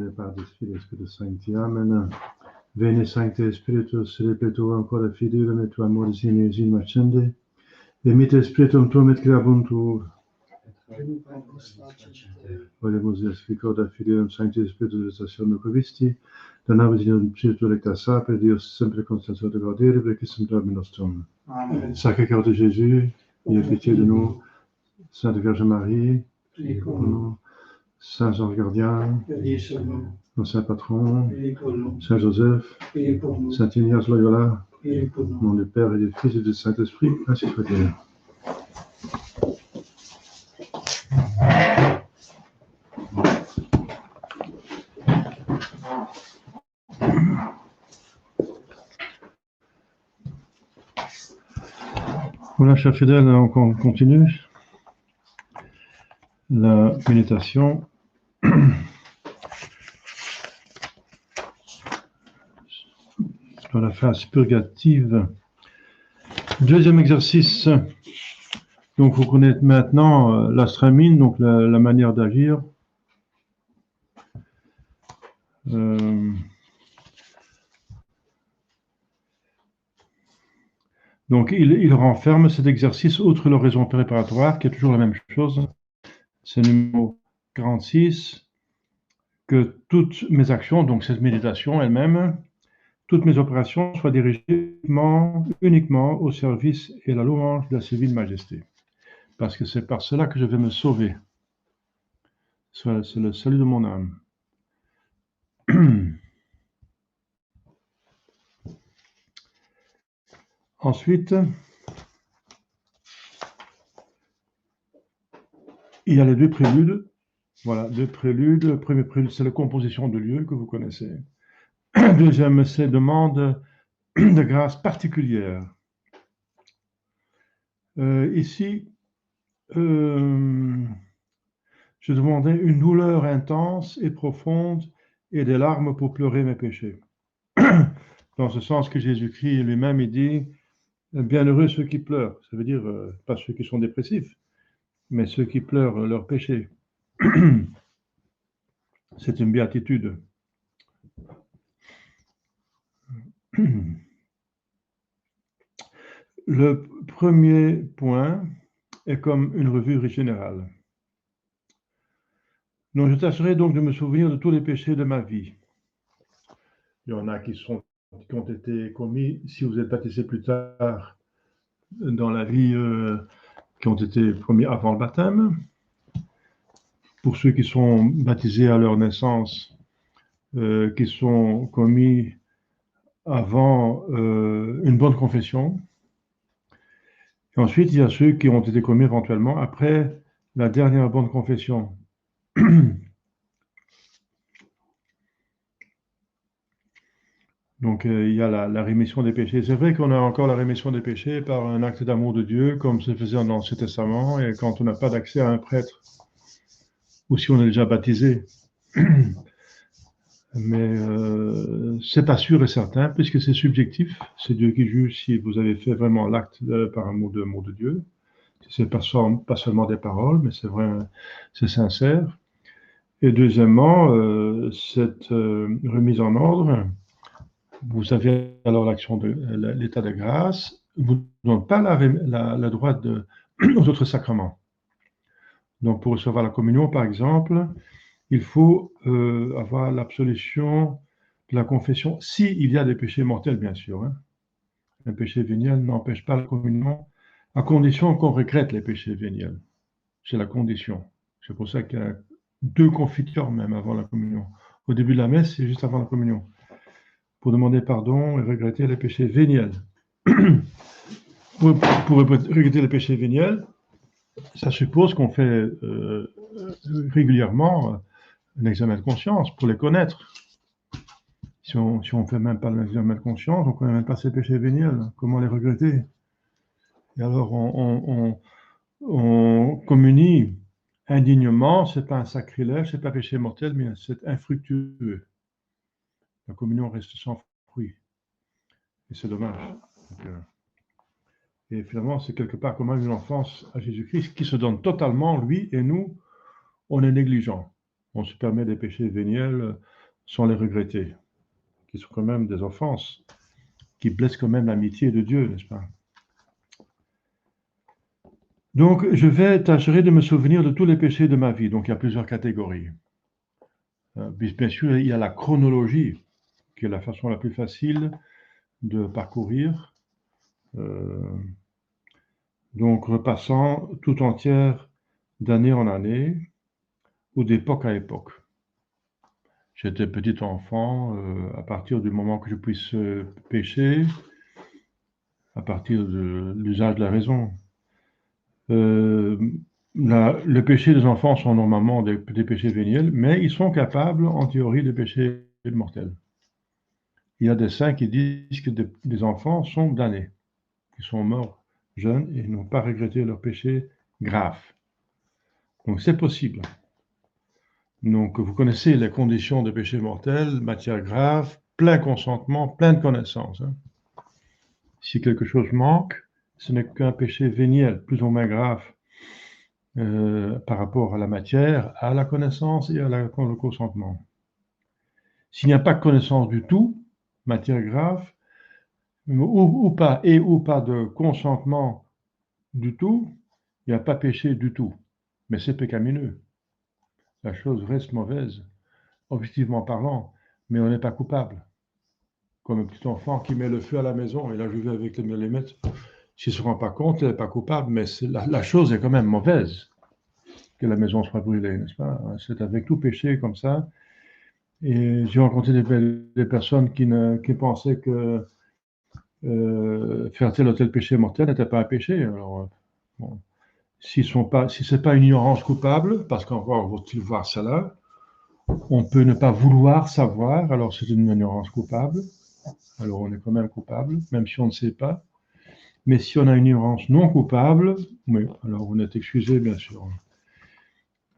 et Padre, Filii, Spiritus Sancti. Amen. Veni Sancte Spiritus, repletur ancora fidelium et amoris in eis in accende, et mite Spiritum tuum et creabuntur. Volemus explicoda fidelium Sancti Spiritus statione Covisti, donabis in Spiritu lecta sapere, Dios sempre constantia de gaudere, precisum Domini nostrum. Amen. Sacré-Cœur de Jésus, ayez pitié de nous. Sainte Vierge Marie, priez pour nous. Saint Jean le Gardien, nos saints patrons, Saint Joseph, Saint Ignace Loyola, au nom du Père et du Fils et du Saint-Esprit, ainsi soit-il. Voilà, chers fidèles, on continue la méditation sur la phase purgative. Deuxième exercice. Donc, vous connaissez maintenant l'astramine, donc la manière d'agir. Donc, il renferme cet exercice, outre l'oraison préparatoire, qui est toujours la même chose. C'est le numéro 46, que toutes mes actions, donc cette méditation elle-même, toutes mes opérations soient dirigées uniquement au service et à la louange de la Divine Majesté. Parce que c'est par cela que je vais me sauver. C'est le salut de mon âme. Ensuite, il y a les deux préludes. Voilà, deux préludes. Le premier prélude, c'est la composition de lieu que vous connaissez. Le deuxième, c'est demande de grâce particulière. Ici, je demandais une douleur intense et profonde et des larmes pour pleurer mes péchés. Dans ce sens que Jésus-Christ lui-même, il dit bienheureux ceux qui pleurent. Ça veut dire pas ceux qui sont dépressifs, mais ceux qui pleurent leurs péchés. C'est une béatitude. Le premier point est comme une revue générale. Donc, je tâcherai donc de me souvenir de tous les péchés de ma vie. Il y en a qui ont été commis, si vous êtes baptisé plus tard dans la vie, qui ont été commis avant le baptême. Pour ceux qui sont baptisés à leur naissance, qui sont commis avant une bonne confession. Et ensuite, il y a ceux qui ont été commis éventuellement après la dernière bonne confession. Donc, il y a la rémission des péchés. C'est vrai qu'on a encore la rémission des péchés par un acte d'amour de Dieu, comme se faisait dans l'Ancien Testament, et quand on n'a pas d'accès à un prêtre, ou si on est déjà baptisé. Mais c'est pas sûr et certain, puisque c'est subjectif. C'est Dieu qui juge si vous avez fait vraiment l'acte par amour de Dieu. C'est pas seulement des paroles, mais c'est vrai, c'est sincère. Et deuxièmement, cette remise en ordre, vous avez alors l'action de l'état de grâce, vous ne donne pas la droite aux autres sacrements. Donc, pour recevoir la communion, par exemple, il faut avoir l'absolution de la confession, s'il y a des péchés mortels, bien sûr. Hein. Un péché véniel n'empêche pas la communion, à condition qu'on regrette les péchés véniels. C'est la condition. C'est pour ça qu'il y a 2 confitures même avant la communion. Au début de la messe et juste avant la communion. Pour demander pardon et regretter les péchés véniels. Pour regretter les péchés véniels, ça suppose qu'on fait régulièrement un examen de conscience pour les connaître. Si on ne fait même pas l'examen de conscience, on ne connaît même pas ces péchés véniels. Comment les regretter? Et alors, on communie indignement, ce n'est pas un sacrilège, ce n'est pas un péché mortel, mais c'est infructueux. La communion reste sans fruit. Et c'est dommage. Et finalement, c'est quelque part comme une enfance à Jésus-Christ qui se donne totalement, lui et nous, on est négligents. On se permet des péchés véniels sans les regretter, qui sont quand même des offenses, qui blessent quand même l'amitié de Dieu, n'est-ce pas? Donc, je vais tâcher de me souvenir de tous les péchés de ma vie. Donc, il y a plusieurs catégories. Bien sûr, il y a la chronologie, qui est la façon la plus facile de parcourir. Donc, repassant tout entière d'année en année ou d'époque à époque. J'étais petit enfant, à partir du moment que je puisse pécher, à partir de l'usage de la raison. Le péché des enfants sont normalement des péchés véniels, mais ils sont capables, en théorie, de péchés mortels. Il y a des saints qui disent que des enfants sont damnés, qui sont morts jeunes et n'ont pas regretté leurs péchés graves. Donc c'est possible. Donc vous connaissez les conditions de péché mortel, matière grave, plein consentement, plein de connaissances. Hein. Si quelque chose manque, ce n'est qu'un péché véniel, plus ou moins grave, par rapport à la matière, à la connaissance et au consentement. S'il n'y a pas de connaissance du tout, matière grave, ou pas, et ou pas de consentement du tout, il n'y a pas péché du tout. Mais c'est pécamineux. La chose reste mauvaise, objectivement parlant, mais on n'est pas coupable. Comme un petit enfant qui met le feu à la maison, et là je vais avec les millimètres, s'il ne se rend pas compte, il n'est pas coupable, mais la chose est quand même mauvaise, que la maison soit brûlée, n'est-ce pas? C'est avec tout péché comme ça. Et j'ai rencontré des personnes qui pensaient que faire tel ou tel péché mortel n'était pas un péché. Alors, bon, si ce n'est pas une ignorance coupable, parce qu'encore faut-il voir cela, on peut ne pas vouloir savoir, alors c'est une ignorance coupable. Alors on est quand même coupable, même si on ne sait pas. Mais si on a une ignorance non coupable, oui, alors on est excusé, bien sûr.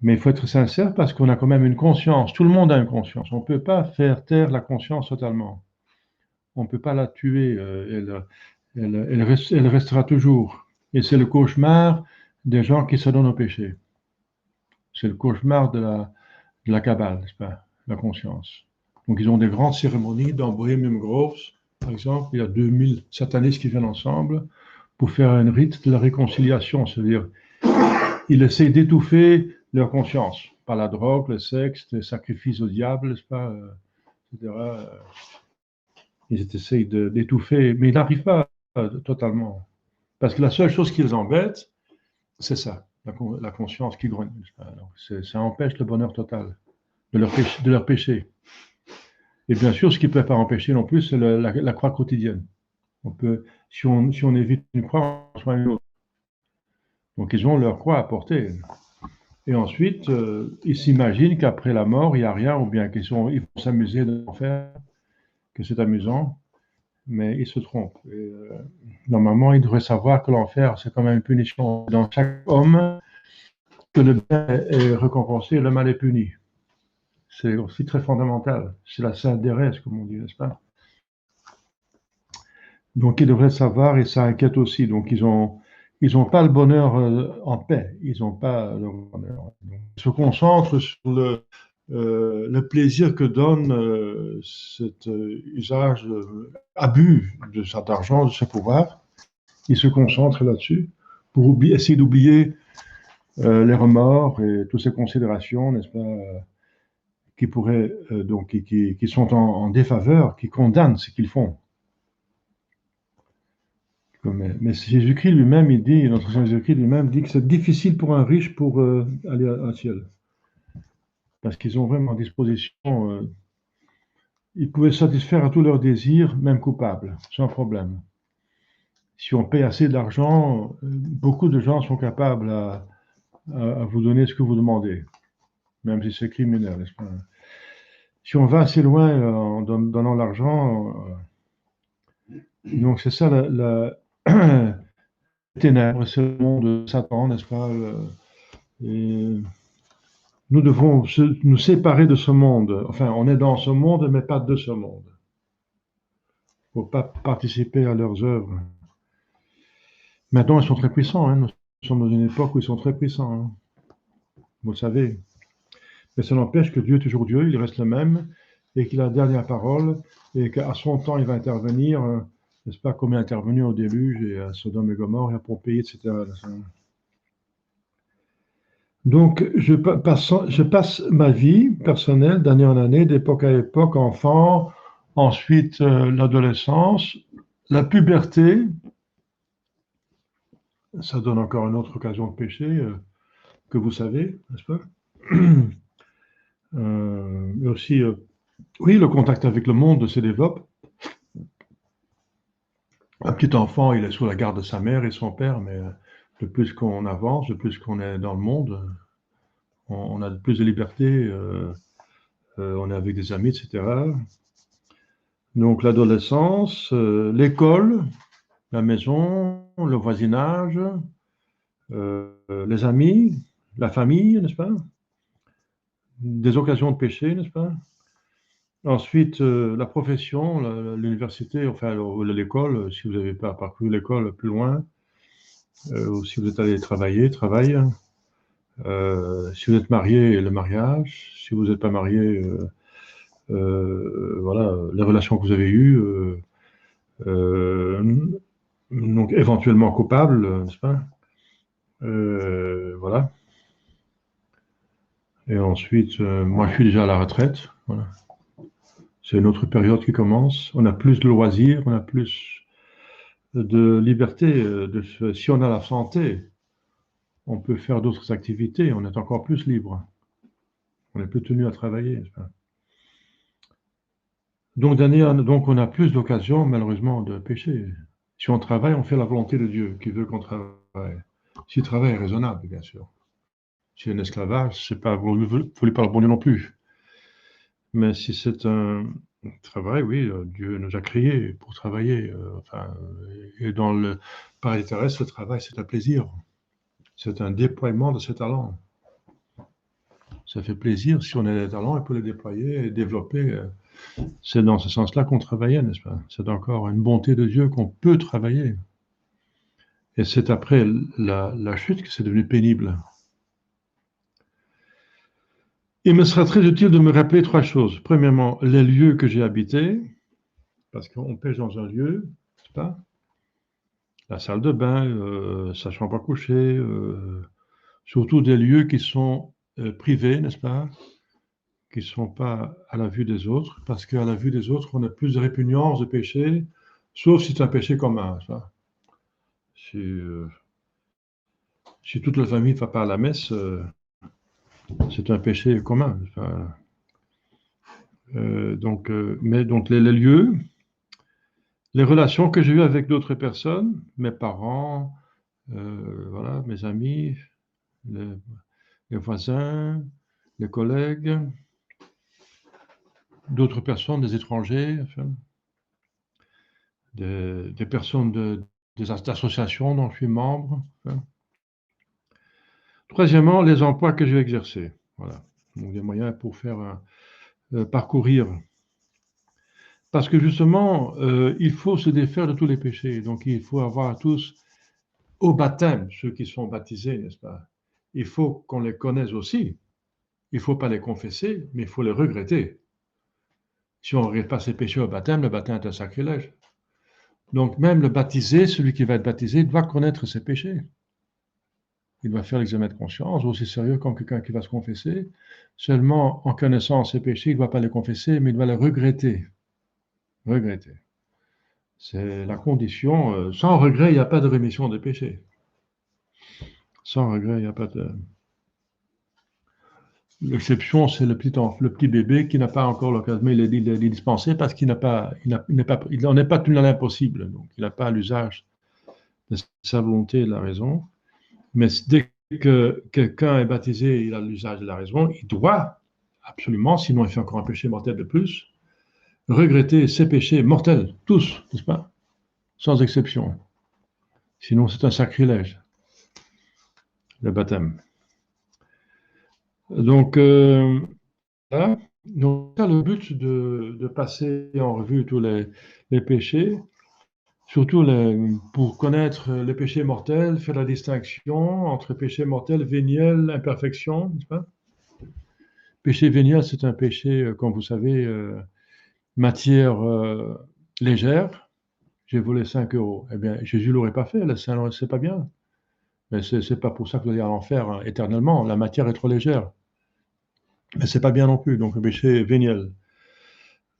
Mais il faut être sincère parce qu'on a quand même une conscience. Tout le monde a une conscience. On ne peut pas faire taire la conscience totalement. On ne peut pas la tuer. Elle restera toujours. Et c'est le cauchemar des gens qui se donnent au péché. C'est le cauchemar de la Kabbale, n'est-ce pas? La conscience. Donc ils ont des grandes cérémonies dans Bohemian Groves, par exemple. Il y a 2000 satanistes qui viennent ensemble pour faire un rite de la réconciliation. C'est-à-dire, ils essayent d'étouffer leur conscience par la drogue, le sexe, les sacrifices au diable, n'est-ce pas, etc. Ils essayent d'étouffer, mais ils n'arrivent pas totalement. Parce que la seule chose qui les embête, c'est ça, la conscience qui grogne. Ça empêche le bonheur total de leur péché. Et bien sûr, ce qui ne peut pas empêcher non plus, c'est la croix quotidienne. Si on évite une croix, on soit une autre. Donc ils ont leur croix à porter. Et ensuite, ils s'imaginent qu'après la mort, il n'y a rien, ou bien ils vont s'amuser de l'enfer, que c'est amusant, mais ils se trompent. Et, normalement, ils devraient savoir que l'enfer, c'est quand même une punition dans chaque homme, que le bien est récompensé et le mal est puni. C'est aussi très fondamental. C'est la sainte d'Érès, comme on dit, n'est-ce pas? Donc ils devraient savoir, et ça inquiète aussi. Donc ils ont pas le bonheur en paix. Ils n'ont pas le bonheur. Donc, ils se concentrent sur le plaisir que donne cet usage, abus de cet argent, de ce pouvoir. Ils se concentrent là-dessus pour essayer d'oublier les remords et toutes ces considérations, n'est-ce pas, qui pourraient donc qui sont en défaveur, qui condamnent ce qu'ils font. Mais Jésus-Christ lui-même, il dit, notre Seigneur Jésus-Christ lui-même dit que c'est difficile pour un riche pour aller au ciel. Parce qu'ils ont vraiment disposition, ils pouvaient satisfaire à tous leurs désirs, même coupables, sans problème. Si on paye assez d'argent, beaucoup de gens sont capables à vous donner ce que vous demandez, même si c'est criminel, n'est-ce pas? Si on va assez loin en donnant l'argent, donc c'est ça la ténèbres, c'est le monde de Satan, n'est-ce pas? Et nous devons nous séparer de ce monde. Enfin, on est dans ce monde, mais pas de ce monde. Il ne faut pas participer à leurs œuvres. Maintenant, ils sont très puissants. Hein. Nous sommes dans une époque où ils sont très puissants. Hein. Vous le savez. Mais ça n'empêche que Dieu est toujours Dieu, il reste le même. et qu'il a la dernière parole, et qu'à son temps, il va intervenir, n'est-ce pas, comme il a intervenu au déluge, et à Sodome et Gomorrhe, et à Pompéi, etc. Donc, je passe ma vie personnelle d'année en année, d'époque à époque, enfant, ensuite l'adolescence, la puberté, ça donne encore une autre occasion de pécher, que vous savez, n'est-ce pas? Et aussi, oui, le contact avec le monde se développe. Un petit enfant, il est sous la garde de sa mère et son père, mais le plus qu'on avance, le plus qu'on est dans le monde, on a plus de liberté, on est avec des amis, etc. Donc l'adolescence, l'école, la maison, le voisinage, les amis, la famille, n'est-ce pas? Des occasions de péché, n'est-ce pas? Ensuite, la profession, l'université, enfin l'école, si vous n'avez pas parcouru l'école plus loin, ou si vous êtes allé travailler, travail. Si vous êtes marié, le mariage. Si vous n'êtes pas marié, voilà, les relations que vous avez eues. Donc éventuellement coupable, n'est-ce pas? Voilà. Et ensuite, moi je suis déjà à la retraite. Voilà. C'est une autre période qui commence. On a plus de loisirs, on a plus de liberté. Si on a la santé, on peut faire d'autres activités. On est encore plus libre. On n'est plus tenu à travailler, n'est-ce pas? Donc on a plus d'occasions, malheureusement, de pécher. Si on travaille, on fait la volonté de Dieu qui veut qu'on travaille. Si le travail est raisonnable, bien sûr. Si c'est un esclavage, c'est pas voulu par le bon Dieu non plus. Mais si c'est un travail, oui, Dieu nous a créés pour travailler. Et dans le paradis terrestre, le travail, c'est un plaisir. C'est un déploiement de ses talents. Ça fait plaisir si on a des talents et peut les déployer et développer. C'est dans ce sens-là qu'on travaillait, n'est-ce pas? C'est encore une bonté de Dieu qu'on peut travailler. Et c'est après la chute que c'est devenu pénible. Il me sera très utile de me rappeler trois choses. Premièrement, les lieux que j'ai habités, parce qu'on pêche dans un lieu, n'est-ce pas? La salle de bain, sa chambre à coucher, surtout des lieux qui sont privés, n'est-ce pas? Qui ne sont pas à la vue des autres, parce qu'à la vue des autres, on a plus de répugnance de péché, sauf si c'est un péché commun, ça. Si, si toute la famille ne va pas à la messe, c'est un péché commun. Enfin, mais donc les lieux, les relations que j'ai eues avec d'autres personnes, mes parents, voilà, mes amis, les, les voisins, les collègues, d'autres personnes, des étrangers, enfin, des personnes des associations dont je suis membre. Enfin. Troisièmement, les emplois que j'ai exercés. Voilà. Donc des moyens pour faire parcourir. Parce que justement, il faut se défaire de tous les péchés. Donc il faut avoir tous au baptême, ceux qui sont baptisés, n'est-ce pas? Il faut qu'on les connaisse aussi. Il ne faut pas les confesser, mais il faut les regretter. Si on ne regrette pas ses péchés au baptême, le baptême est un sacrilège. Donc même le baptisé, celui qui va être baptisé, doit connaître ses péchés. Il doit faire l'examen de conscience, aussi sérieux comme quelqu'un qui va se confesser. Seulement, en connaissant ses péchés, il ne doit pas les confesser, mais il doit les regretter. Regretter. C'est la condition. Sans regret, il n'y a pas de rémission des péchés. Sans regret, il n'y a pas de... L'exception, c'est le petit bébé qui n'a pas encore l'occasion, mais il est dispensé parce qu'il n'en est pas tenu à l'impossible. Donc, il n'a pas l'usage de sa volonté et de la raison. Mais dès que quelqu'un est baptisé, il a l'usage de la raison, il doit absolument, sinon il fait encore un péché mortel de plus, regretter ses péchés mortels, tous, n'est-ce pas? Sans exception. Sinon, c'est un sacrilège, le baptême. Donc, voilà. Donc, c'est le but de passer en revue tous les péchés, surtout pour connaître les péchés mortels, faire la distinction entre péché mortel, véniel, imperfection, n'est-ce pas? Péché véniel, c'est un péché, comme vous savez, matière légère. J'ai volé 5 euros. Eh bien, Jésus ne l'aurait pas fait, là, c'est pas bien. Mais c'est pas pour ça que vous allez à l'enfer hein, éternellement. La matière est trop légère. Mais c'est pas bien non plus, donc le péché véniel.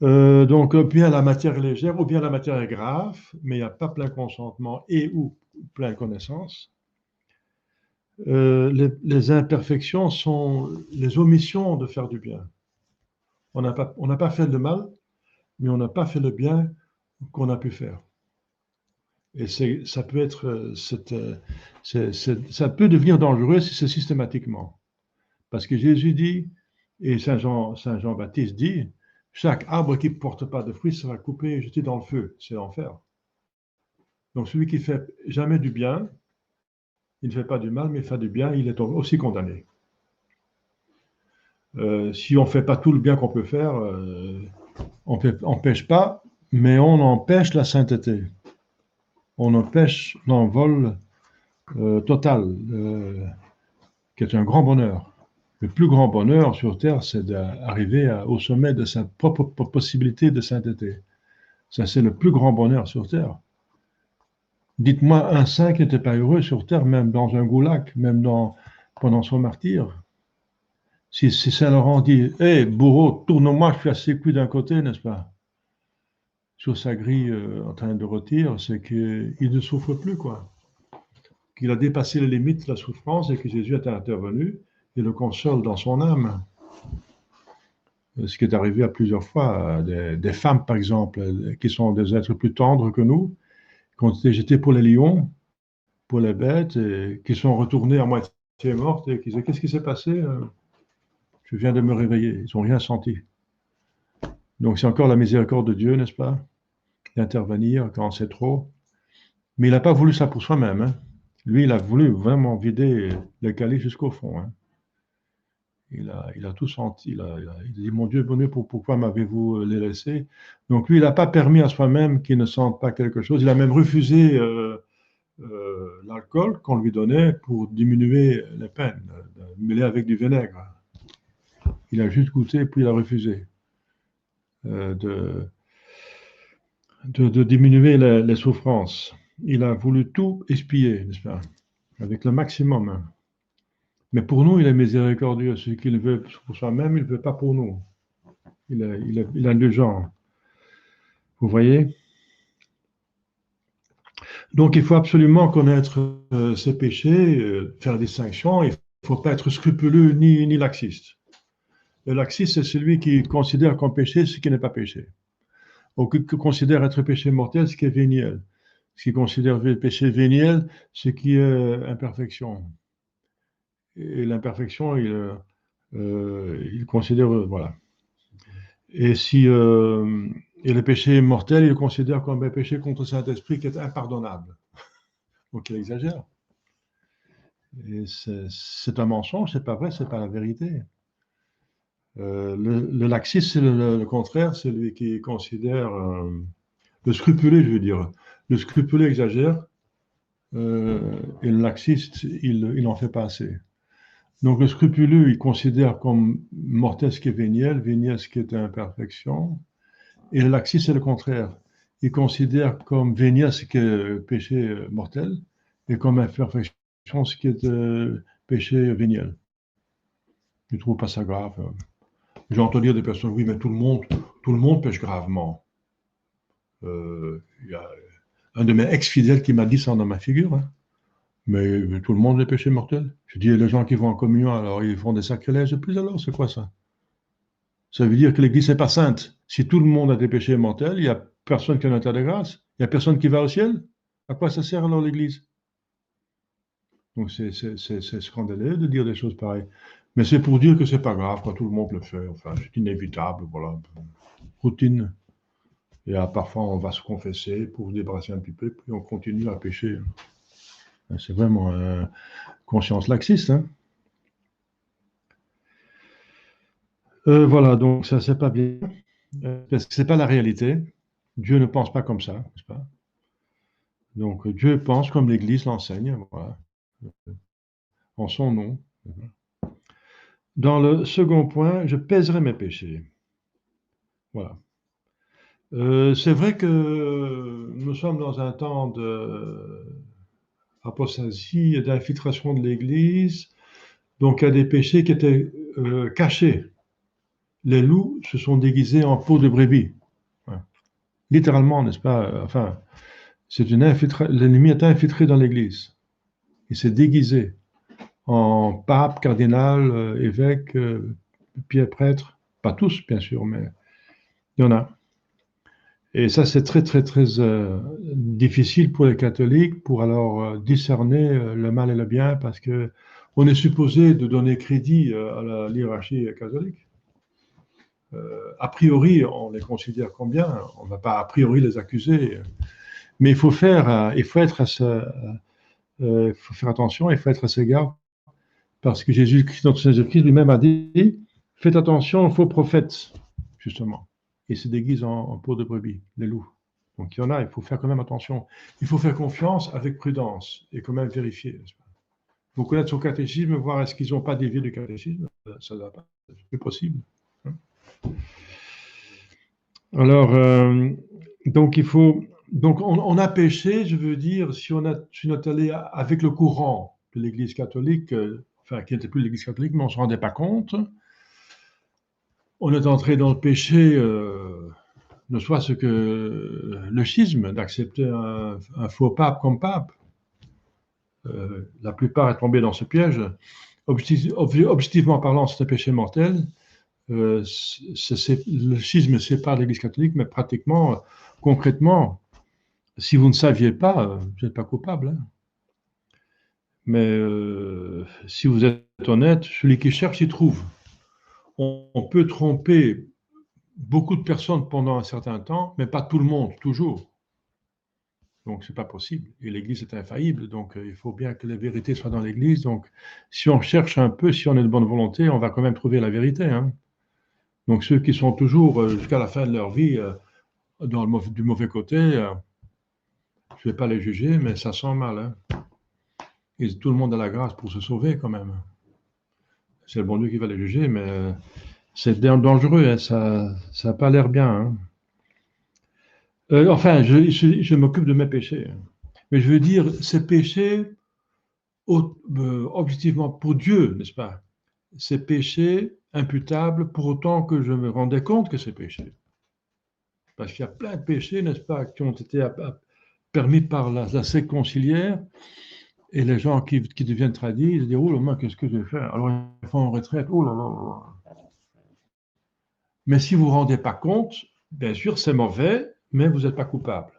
Donc, bien la matière est légère ou bien la matière est grave, mais il n'y a pas plein consentement et ou plein connaissance. Les imperfections sont les omissions de faire du bien. On n'a pas fait le mal, mais on n'a pas fait le bien qu'on a pu faire. Et ça peut être, ça peut devenir dangereux si c'est systématiquement. Parce que Jésus dit, et Saint Jean Baptiste dit, chaque arbre qui ne porte pas de fruits sera coupé et jeté dans le feu. C'est l'enfer. Donc celui qui fait jamais du bien, il ne fait pas du mal, mais il fait du bien, il est aussi condamné. Si on ne fait pas tout le bien qu'on peut faire, on n'empêche pas, mais on empêche la sainteté. On empêche l'envol total, qui est un grand bonheur. Le plus grand bonheur sur Terre, c'est d'arriver au sommet de sa propre possibilité de sainteté. Ça, c'est le plus grand bonheur sur Terre. Dites-moi un saint qui n'était pas heureux sur Terre, même dans un goulag, pendant son martyre. Si Saint-Laurent dit hé, bourreau, tourne-moi, je suis assez cuit d'un côté, n'est-ce pas? Sur sa grille en train de rôtir, c'est qu'il ne souffre plus, quoi. Qu'il a dépassé les limites de la souffrance et que Jésus est intervenu et le console dans son âme. Ce qui est arrivé à plusieurs fois, des femmes, par exemple, qui sont des êtres plus tendres que nous, qui ont été jetées pour les lions, pour les bêtes, et qui sont retournées à moitié mortes et qui disaient qu'est-ce qui s'est passé? Je viens de me réveiller. Ils n'ont rien senti. Donc c'est encore la miséricorde de Dieu, n'est-ce pas? D'intervenir quand c'est trop. Mais il n'a pas voulu ça pour soi-même. Hein. Lui, il a voulu vraiment vider le calice jusqu'au fond. Hein. Il a tout senti. Il a dit, mon Dieu, pourquoi m'avez-vous les laissés? Donc lui, il n'a pas permis à soi-même qu'il ne sente pas quelque chose. Il a même refusé l'alcool qu'on lui donnait pour diminuer les peines, mêlé avec du vinaigre. Il a juste goûté, puis il a refusé de diminuer les souffrances. Il a voulu tout expier, n'est-ce pas? Avec le maximum. Mais pour nous, il est miséricordieux. Ce qu'il veut pour soi-même, il ne veut pas pour nous. Il est indulgent. Vous voyez? Donc, il faut absolument connaître ses péchés, faire la distinction. Il ne faut pas être scrupuleux ni laxiste. Le laxiste, c'est celui qui considère comme péché ce qui n'est pas péché. Ou qui considère être péché mortel ce qui est véniel. Ce qui considère péché véniel ce qui est imperfection. Et l'imperfection, il considère, voilà. Et et le péché mortel, il le considère comme un péché contre le Saint-Esprit qui est impardonnable. Donc il exagère. Et c'est un mensonge, c'est pas vrai, c'est pas la vérité. Le laxiste, c'est le contraire, c'est celui qui considère, le scrupuleux, je veux dire. Le scrupuleux exagère, et le laxiste, il n'en fait pas assez. Donc le scrupuleux, il considère comme mortel ce qui est véniel ce qui est imperfection, et le laxiste, c'est le contraire. Il considère comme véniel ce qui est péché mortel, et comme imperfection ce qui est péché véniel. Il ne trouve pas ça grave. J'ai entendu dire des personnes, oui, mais tout le monde pêche gravement. Il y a un de mes ex-fidèles qui m'a dit ça dans ma figure. Hein. Mais tout le monde est péché mortel. Je dis, les gens qui vont en communion, alors ils font des sacrilèges de plus, alors c'est quoi ça? Ça veut dire que l'Église n'est pas sainte. Si tout le monde a des péchés mortels, il n'y a personne qui a un état de grâce. Il n'y a personne qui va au ciel. À quoi ça sert alors l'Église? Donc c'est scandaleux de dire des choses pareilles. Mais c'est pour dire que c'est pas grave, quand tout le monde le fait. Enfin, c'est inévitable, voilà. Routine. Et parfois, on va se confesser pour se débarrasser un petit peu, puis on continue à pécher. C'est vraiment conscience laxiste. Hein. Voilà, donc ça, c'est pas bien. Parce que c'est pas la réalité. Dieu ne pense pas comme ça, n'est-ce pas? Donc Dieu pense comme l'Église l'enseigne, voilà, en son nom. Dans le second point, je pèserai mes péchés. Voilà. C'est vrai que nous sommes dans un temps d'apostasie et d'infiltration de l'Église, donc il y a des péchés qui étaient cachés. Les loups se sont déguisés en peau de brebis. Ouais. Littéralement, n'est-ce pas? Enfin, l'ennemi est infiltré dans l'Église. Il s'est déguisé en pape, cardinal, évêque, prêtre. Pas tous, bien sûr, mais il y en a. Et ça, c'est très, très, très difficile pour les catholiques pour alors discerner le mal et le bien parce que on est supposé de donner crédit à la hiérarchie catholique. A priori, on les considère comme bien. On ne va pas a priori les accuser, mais il faut faut faire attention, il faut être à ses gardes parce que Jésus-Christ, notre Seigneur Jésus-Christ lui-même a dit, faites attention aux faux prophètes, justement. Ils se déguisent en peau de brebis, les loups. Donc il y en a, il faut faire quand même attention. Il faut faire confiance avec prudence et quand même vérifier. Il faut connaître son catéchisme, voir est-ce qu'ils n'ont pas dévié du catéchisme. Ça ne va pas, c'est possible. Alors, donc il faut, donc on a péché, je veux dire, si on est allé avec le courant de l'Église catholique, enfin qui n'était plus l'Église catholique, mais on ne se rendait pas compte, on est entré dans le péché, ne soit-ce que le schisme, d'accepter un faux pape comme pape. La plupart est tombé dans ce piège. Objectivement parlant, c'est un péché mortel. Le schisme sépare l'Église catholique, mais pratiquement, concrètement, si vous ne saviez pas, vous n'êtes pas coupable. Hein. Mais si vous êtes honnête, celui qui cherche, il trouve. On peut tromper beaucoup de personnes pendant un certain temps, mais pas tout le monde, toujours. Donc, ce n'est pas possible. Et l'Église est infaillible, donc il faut bien que la vérité soit dans l'Église. Donc, si on cherche un peu, si on est de bonne volonté, on va quand même trouver la vérité. Hein. Donc, ceux qui sont toujours jusqu'à la fin de leur vie du mauvais côté, je ne vais pas les juger, mais ça sent mal. Hein. Et tout le monde a la grâce pour se sauver quand même. C'est le bon Dieu qui va les juger, mais c'est dangereux. Hein. Ça n'a pas l'air bien. Hein. Enfin, je m'occupe de mes péchés. Hein. Mais je veux dire, ces péchés, objectivement pour Dieu, n'est-ce pas? Ces péchés imputables pour autant que je me rendais compte que c'est péché. Parce qu'il y a plein de péchés, n'est-ce pas, qui ont été permis par la secte conciliaire, et les gens qui deviennent tradis, ils se disent, oh là là, qu'est-ce que j'ai fait? Alors ils font en retraite, oh là là. Mais si vous ne vous rendez pas compte, bien sûr, c'est mauvais, mais vous n'êtes pas coupable.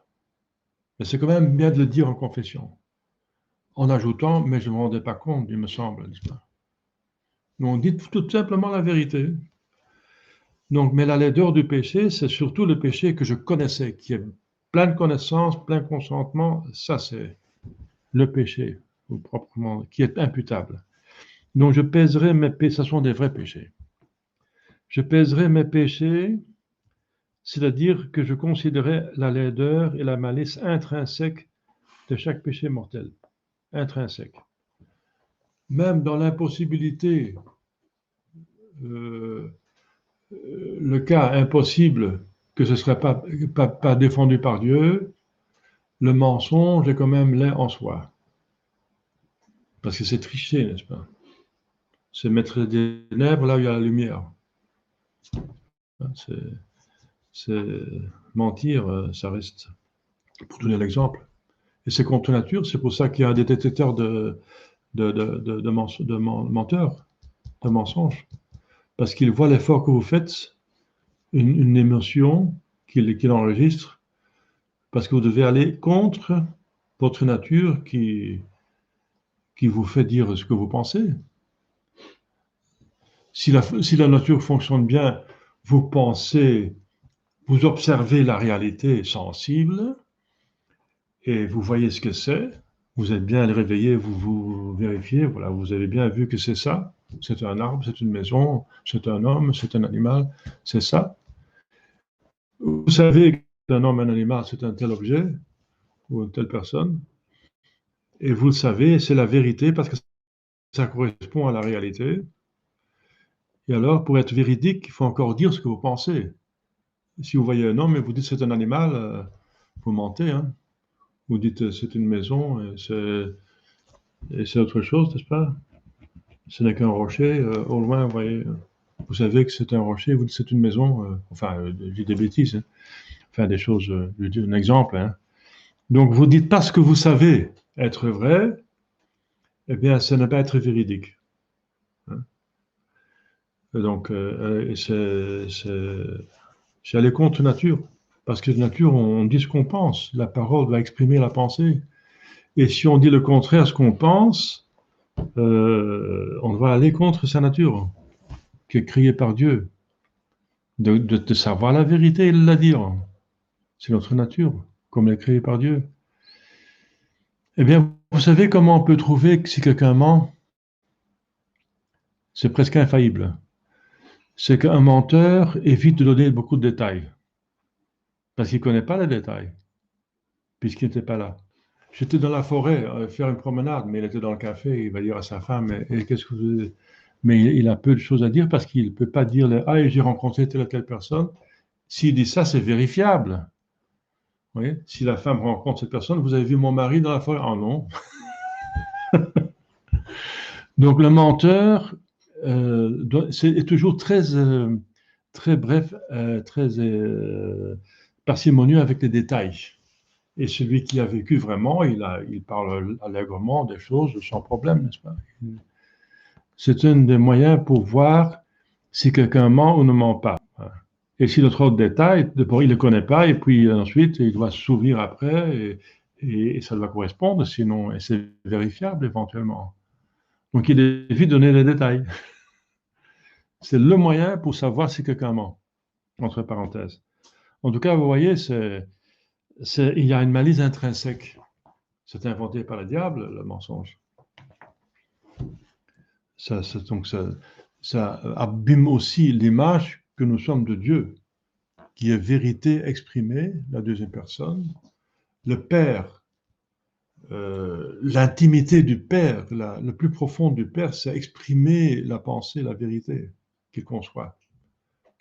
Mais c'est quand même bien de le dire en confession. En ajoutant, mais je ne me rendais pas compte, il me semble, n'est-ce pas? Donc, dites tout simplement la vérité. Donc, mais la laideur du péché, c'est surtout le péché que je connaissais, qui est plein de connaissances, plein de consentement. Ça, c'est le péché, ou proprement, qui est imputable. Donc, je pèserai mes péchés, ce sont des vrais péchés. Je pèserai mes péchés, c'est-à-dire que je considérais la laideur et la malice intrinsèque de chaque péché mortel. Intrinsèque. Même dans l'impossibilité, euh, le cas impossible que ce ne serait pas défendu par Dieu, le mensonge est quand même laid en soi. Parce que c'est tricher, n'est-ce pas? C'est mettre des ténèbres là où il y a la lumière. C'est mentir, ça reste, pour donner l'exemple. Et c'est contre nature, c'est pour ça qu'il y a un détecteur de menteurs, de mensonges. Parce qu'il voit l'effort que vous faites, une émotion qu'il enregistre, parce que vous devez aller contre votre nature qui vous fait dire ce que vous pensez. Si la nature fonctionne bien, vous pensez, vous observez la réalité sensible et vous voyez ce que c'est. Vous êtes bien réveillé, vous vérifiez, voilà, vous avez bien vu que c'est ça. C'est un arbre, c'est une maison, c'est un homme, c'est un animal, c'est ça. Vous savez qu'un homme, un animal, c'est un tel objet ou une telle personne. Et vous le savez, c'est la vérité parce que ça correspond à la réalité. Et alors, pour être véridique, il faut encore dire ce que vous pensez. Si vous voyez un homme et vous dites c'est un animal, vous mentez, hein. Vous dites c'est une maison et c'est autre chose, n'est-ce pas? Ce n'est qu'un rocher. Au loin, vous savez que c'est un rocher, vous dites c'est une maison. Je dis des bêtises, hein. Enfin, des choses, je dis un exemple, hein. Donc, vous dites pas ce que vous savez être vrai, eh bien, ça n'est pas être véridique, hein. Donc, c'est aller contre nature. Parce que nature, on dit ce qu'on pense. La parole va exprimer la pensée. Et si on dit le contraire de ce qu'on pense, on va aller contre sa nature, qui est créée par Dieu. De savoir la vérité et de la dire. C'est notre nature, comme elle est créée par Dieu. Eh bien, vous savez comment on peut trouver que si quelqu'un ment? C'est presque infaillible. C'est qu'un menteur évite de donner beaucoup de détails. Parce qu'il ne connaît pas les détails, puisqu'il n'était pas là. J'étais dans la forêt, faire une promenade, mais il était dans le café, il va dire à sa femme, et qu'est-ce que vous... Mais il a peu de choses à dire parce qu'il ne peut pas dire, ah, j'ai rencontré telle ou telle personne. S'il dit ça, c'est vérifiable. Vous voyez, si la femme rencontre cette personne, vous avez vu mon mari dans la forêt? Ah non. Donc le menteur est toujours très bref, très parcimonieux avec les détails. Et celui qui a vécu vraiment, il parle allègrement des choses sans problème, n'est-ce pas? C'est un des moyens pour voir si quelqu'un ment ou ne ment pas. Et s'il a trop de détails, d'abord il ne le connaît pas, et puis ensuite il doit se souvenir après, et ça doit correspondre, sinon c'est vérifiable éventuellement. Donc il évite de donner les détails. C'est le moyen pour savoir si quelqu'un ment, entre parenthèses. En tout cas, vous voyez, il y a une malice intrinsèque. C'est inventé par le diable, le mensonge. Donc ça abîme aussi l'image que nous sommes de Dieu, qui est vérité exprimée, la deuxième personne. Le Père, l'intimité du Père, le plus profond du Père, c'est exprimer la pensée, la vérité qu'il conçoit.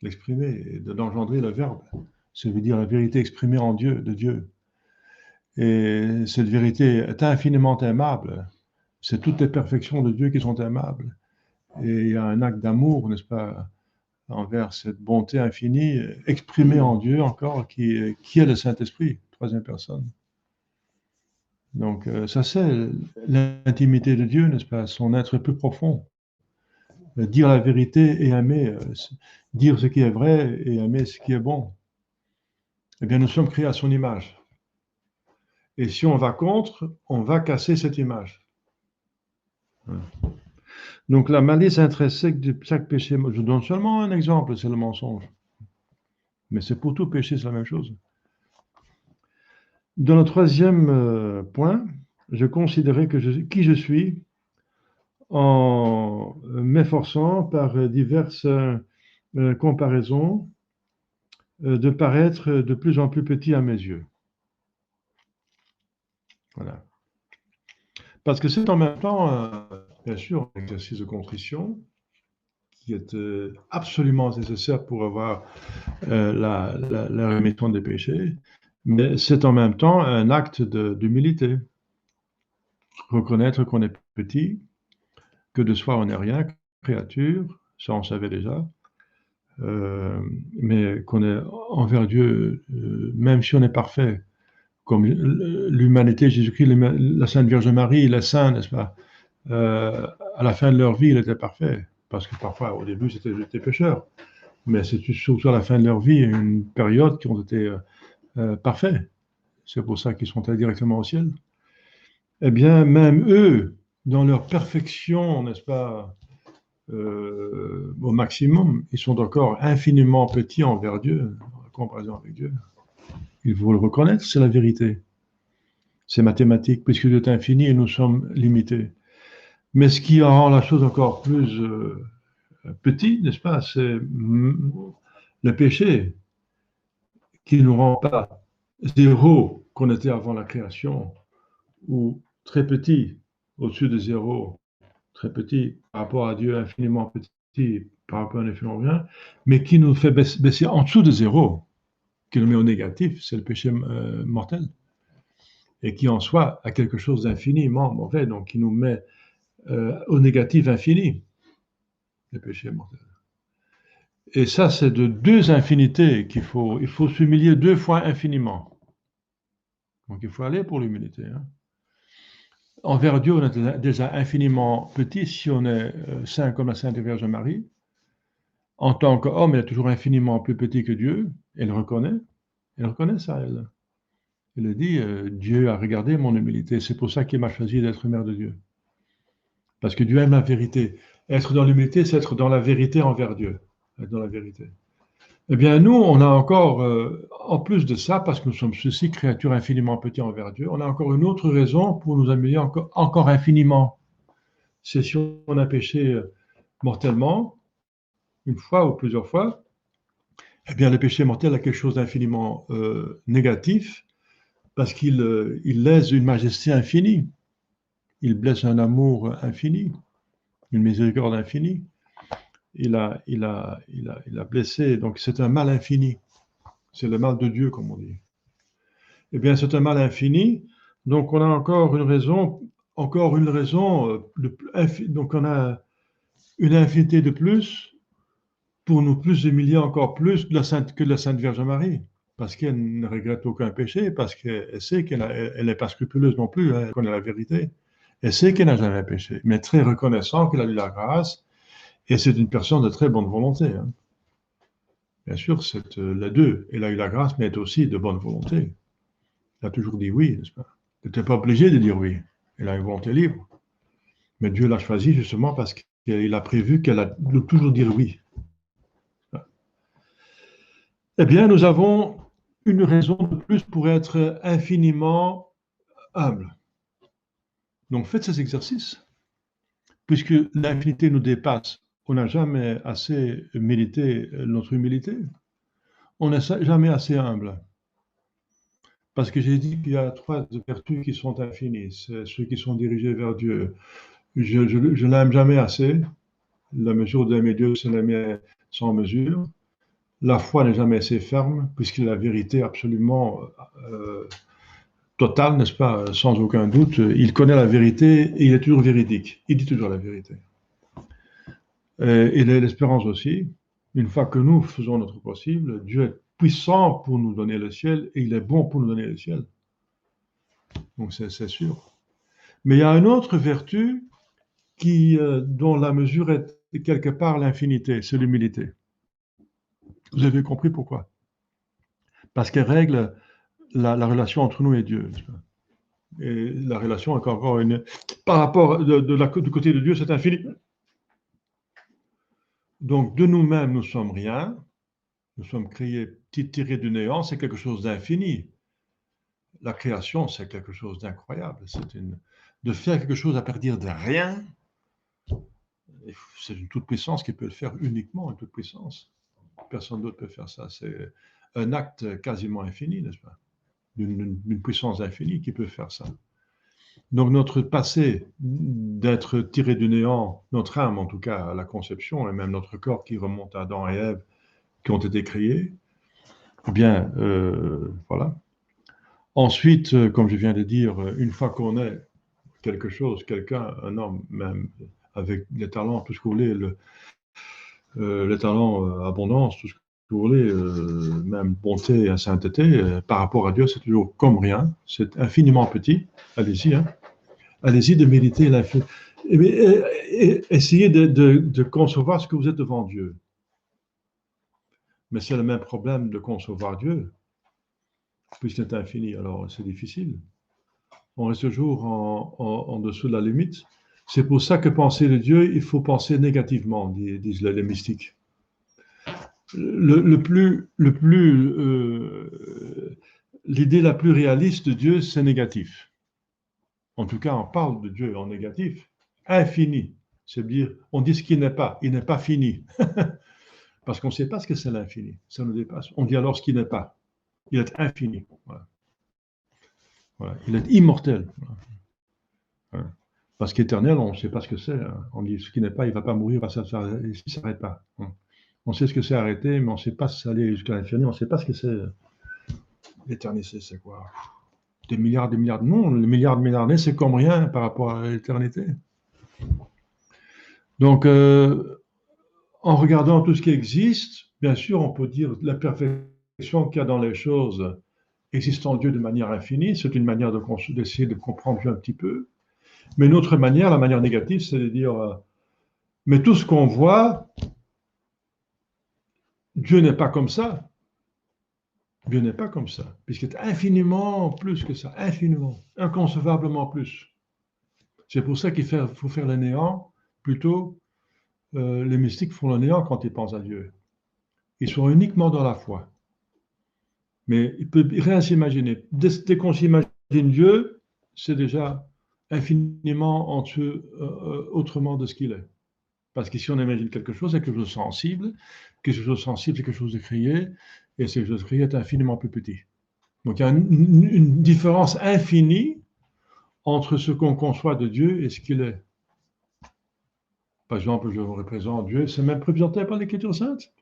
L'exprimer, d'engendrer le Verbe. Ça veut dire la vérité exprimée en Dieu, de Dieu. Et cette vérité est infiniment aimable. C'est toutes les perfections de Dieu qui sont aimables. Et il y a un acte d'amour, n'est-ce pas, envers cette bonté infinie, exprimée en Dieu encore, qui est le Saint-Esprit, troisième personne. Donc, ça c'est l'intimité de Dieu, n'est-ce pas, son être plus profond. Dire la vérité et aimer, dire ce qui est vrai et aimer ce qui est bon. Eh bien, nous sommes créés à son image. Et si on va contre, on va casser cette image. Donc la malice intrinsèque de chaque péché, je donne seulement un exemple, c'est le mensonge. Mais c'est pour tout péché, c'est la même chose. Dans le troisième point, je considérais qui je suis en m'efforçant par diverses comparaisons de paraître de plus en plus petit à mes yeux. Voilà. Parce que c'est en même temps, bien sûr, un exercice de contrition qui est absolument nécessaire pour avoir la rémission des péchés, mais c'est en même temps un acte d'humilité. Reconnaître qu'on est petit, que de soi on n'est rien, créature, ça on savait déjà, mais qu'on est envers Dieu, même si on est parfait, comme l'humanité, Jésus-Christ, la Sainte Vierge Marie, les saints, n'est-ce pas? À la fin de leur vie, ils étaient parfaits, parce que parfois, au début, c'était des pécheurs, mais c'est surtout à la fin de leur vie, une période qui ont été parfaits. C'est pour ça qu'ils sont allés directement au ciel. Eh bien, même eux, dans leur perfection, n'est-ce pas, au maximum, ils sont encore infiniment petits envers Dieu, en comparaison avec Dieu. Il faut le reconnaître, c'est la vérité. C'est mathématique, puisque Dieu est infini et nous sommes limités. Mais ce qui rend la chose encore plus petit, n'est-ce pas, c'est le péché qui ne nous rend pas zéro qu'on était avant la création, ou très petit, au-dessus de zéro, très petit, par rapport à Dieu infiniment petit, par rapport à un infiniment bien, mais qui nous fait baisser en dessous de zéro, qui nous met au négatif, c'est le péché mortel, et qui en soi a quelque chose d'infiniment mauvais, donc qui nous met au négatif infini, le péché mortel. Et ça, c'est de deux infinités il faut s'humilier deux fois infiniment. Donc il faut aller pour l'humilité. Hein. Envers Dieu, on est déjà infiniment petit si on est saint comme la Sainte Vierge Marie. En tant qu'homme, elle est toujours infiniment plus petit que Dieu. Elle reconnaît ça, elle. Elle dit, Dieu a regardé mon humilité, c'est pour ça qu'il m'a choisi d'être mère de Dieu. Parce que Dieu aime la vérité. Être dans l'humilité, c'est être dans la vérité envers Dieu. Être dans la vérité. Eh bien, nous, on a encore, en plus de ça, parce que nous sommes ceci, créatures infiniment petites envers Dieu, on a encore une autre raison pour nous améliorer encore infiniment. C'est si on a péché mortellement, une fois ou plusieurs fois, eh bien, le péché mortel a quelque chose d'infiniment négatif, parce il lèse une majesté infinie, il blesse un amour infini, une miséricorde infinie. Il a blessé, donc c'est un mal infini. C'est le mal de Dieu, comme on dit. Eh bien, c'est un mal infini, donc on a encore une raison, donc on a une infinité de plus pour nous plus humilier encore plus que la Sainte Vierge Marie, parce qu'elle ne regrette aucun péché, parce qu'elle sait qu'elle n'est pas scrupuleuse non plus, hein, elle connaît la vérité. Elle sait qu'elle n'a jamais péché, mais très reconnaissant qu'elle a eu la grâce, et c'est une personne de très bonne volonté. Hein. Bien sûr, c'est les deux. Elle a eu la grâce, mais elle est aussi de bonne volonté. Elle a toujours dit oui, n'est-ce pas? Elle n'était pas obligée de dire oui. Elle a une volonté libre. Mais Dieu l'a choisie justement parce qu'il a prévu qu'elle a de toujours dire oui. Eh bien, nous avons une raison de plus pour être infiniment humble. Donc, faites ces exercices. Puisque l'infinité nous dépasse, on n'a jamais assez mérité notre humilité. On n'est jamais assez humble. Parce que j'ai dit qu'il y a trois vertus qui sont infinies. C'est ceux qui sont dirigés vers Dieu. Je n'aime jamais assez. La mesure de mes dieux, c'est l'aimer sans mesure. La foi n'est jamais assez ferme, puisqu'il est la vérité absolument totale, n'est-ce pas, sans aucun doute. Il connaît la vérité et il est toujours véridique. Il dit toujours la vérité. Et l'espérance aussi. Une fois que nous faisons notre possible, Dieu est puissant pour nous donner le ciel et il est bon pour nous donner le ciel. Donc c'est sûr. Mais il y a une autre vertu dont la mesure est quelque part l'infinité, c'est l'humilité. Vous avez compris pourquoi? Parce qu'elle règle la relation entre nous et Dieu. Et la relation, encore par rapport du côté de Dieu, c'est infini. Donc de nous-mêmes, nous sommes rien. Nous sommes créés, tirés du néant, c'est quelque chose d'infini. La création, c'est quelque chose d'incroyable. De faire quelque chose à partir de rien, c'est une toute-puissance qui peut le faire uniquement, une toute-puissance. Personne d'autre peut faire ça. C'est un acte quasiment infini, n'est-ce pas? D'une puissance infinie qui peut faire ça. Donc notre passé d'être tiré du néant, notre âme en tout cas à la conception, et même notre corps qui remonte à Adam et Ève, qui ont été créés, eh bien, voilà. Ensuite, comme je viens de dire, une fois qu'on est quelque chose, quelqu'un, un homme même, avec les talents, tout ce que vous voulez, les talents, abondance, tout ce que vous voulez, même bonté et sainteté, par rapport à Dieu, c'est toujours comme rien, c'est infiniment petit. Allez-y, hein. Allez-y de méditer l'infini. Essayez de concevoir ce que vous êtes devant Dieu. Mais c'est le même problème de concevoir Dieu, puisqu'il est infini, alors c'est difficile. On reste toujours en dessous de la limite. C'est pour ça que penser de Dieu, il faut penser négativement, disent les mystiques. L'idée la plus réaliste de Dieu, c'est négatif. En tout cas, on parle de Dieu en négatif. Infini, c'est-à-dire, on dit ce qui n'est pas, il n'est pas fini. Parce qu'on ne sait pas ce que c'est l'infini, ça nous dépasse. On dit alors ce qui n'est pas. Il est infini. Voilà. Voilà. Il est immortel. Voilà. Parce qu'éternel, on ne sait pas ce que c'est. Hein. On dit ce qui n'est pas, il ne va pas mourir, ça ne s'arrête pas. Hein. On sait ce que c'est arrêter, mais on ne sait pas aller jusqu'à l'infini, on ne sait pas ce que c'est. L'éternité, c'est quoi? Des milliards. Non, les milliards de milliards d'années, c'est comme rien par rapport à l'éternité. Donc, en regardant tout ce qui existe, bien sûr, on peut dire la perfection qu'il y a dans les choses existe en Dieu de manière infinie. C'est une manière d'essayer de comprendre Dieu un petit peu. Mais une autre manière, la manière négative, c'est de dire mais tout ce qu'on voit, Dieu n'est pas comme ça. Dieu n'est pas comme ça, puisqu'il est infiniment plus que ça, infiniment, inconcevablement plus. C'est pour ça qu'il faut faire le néant, plutôt les mystiques font le néant quand ils pensent à Dieu. Ils sont uniquement dans la foi. Mais il peut rien s'imaginer. Dès qu'on s'imagine Dieu, c'est déjà infiniment autrement de ce qu'il est. Parce que si on imagine quelque chose, c'est quelque chose de sensible. Quelque chose de sensible, c'est quelque chose de créé. Et ce quelque chose de créé est infiniment plus petit. Donc il y a une différence infinie entre ce qu'on conçoit de Dieu et ce qu'il est. Par exemple, je représente Dieu, c'est même représenté par l'Écriture sainte.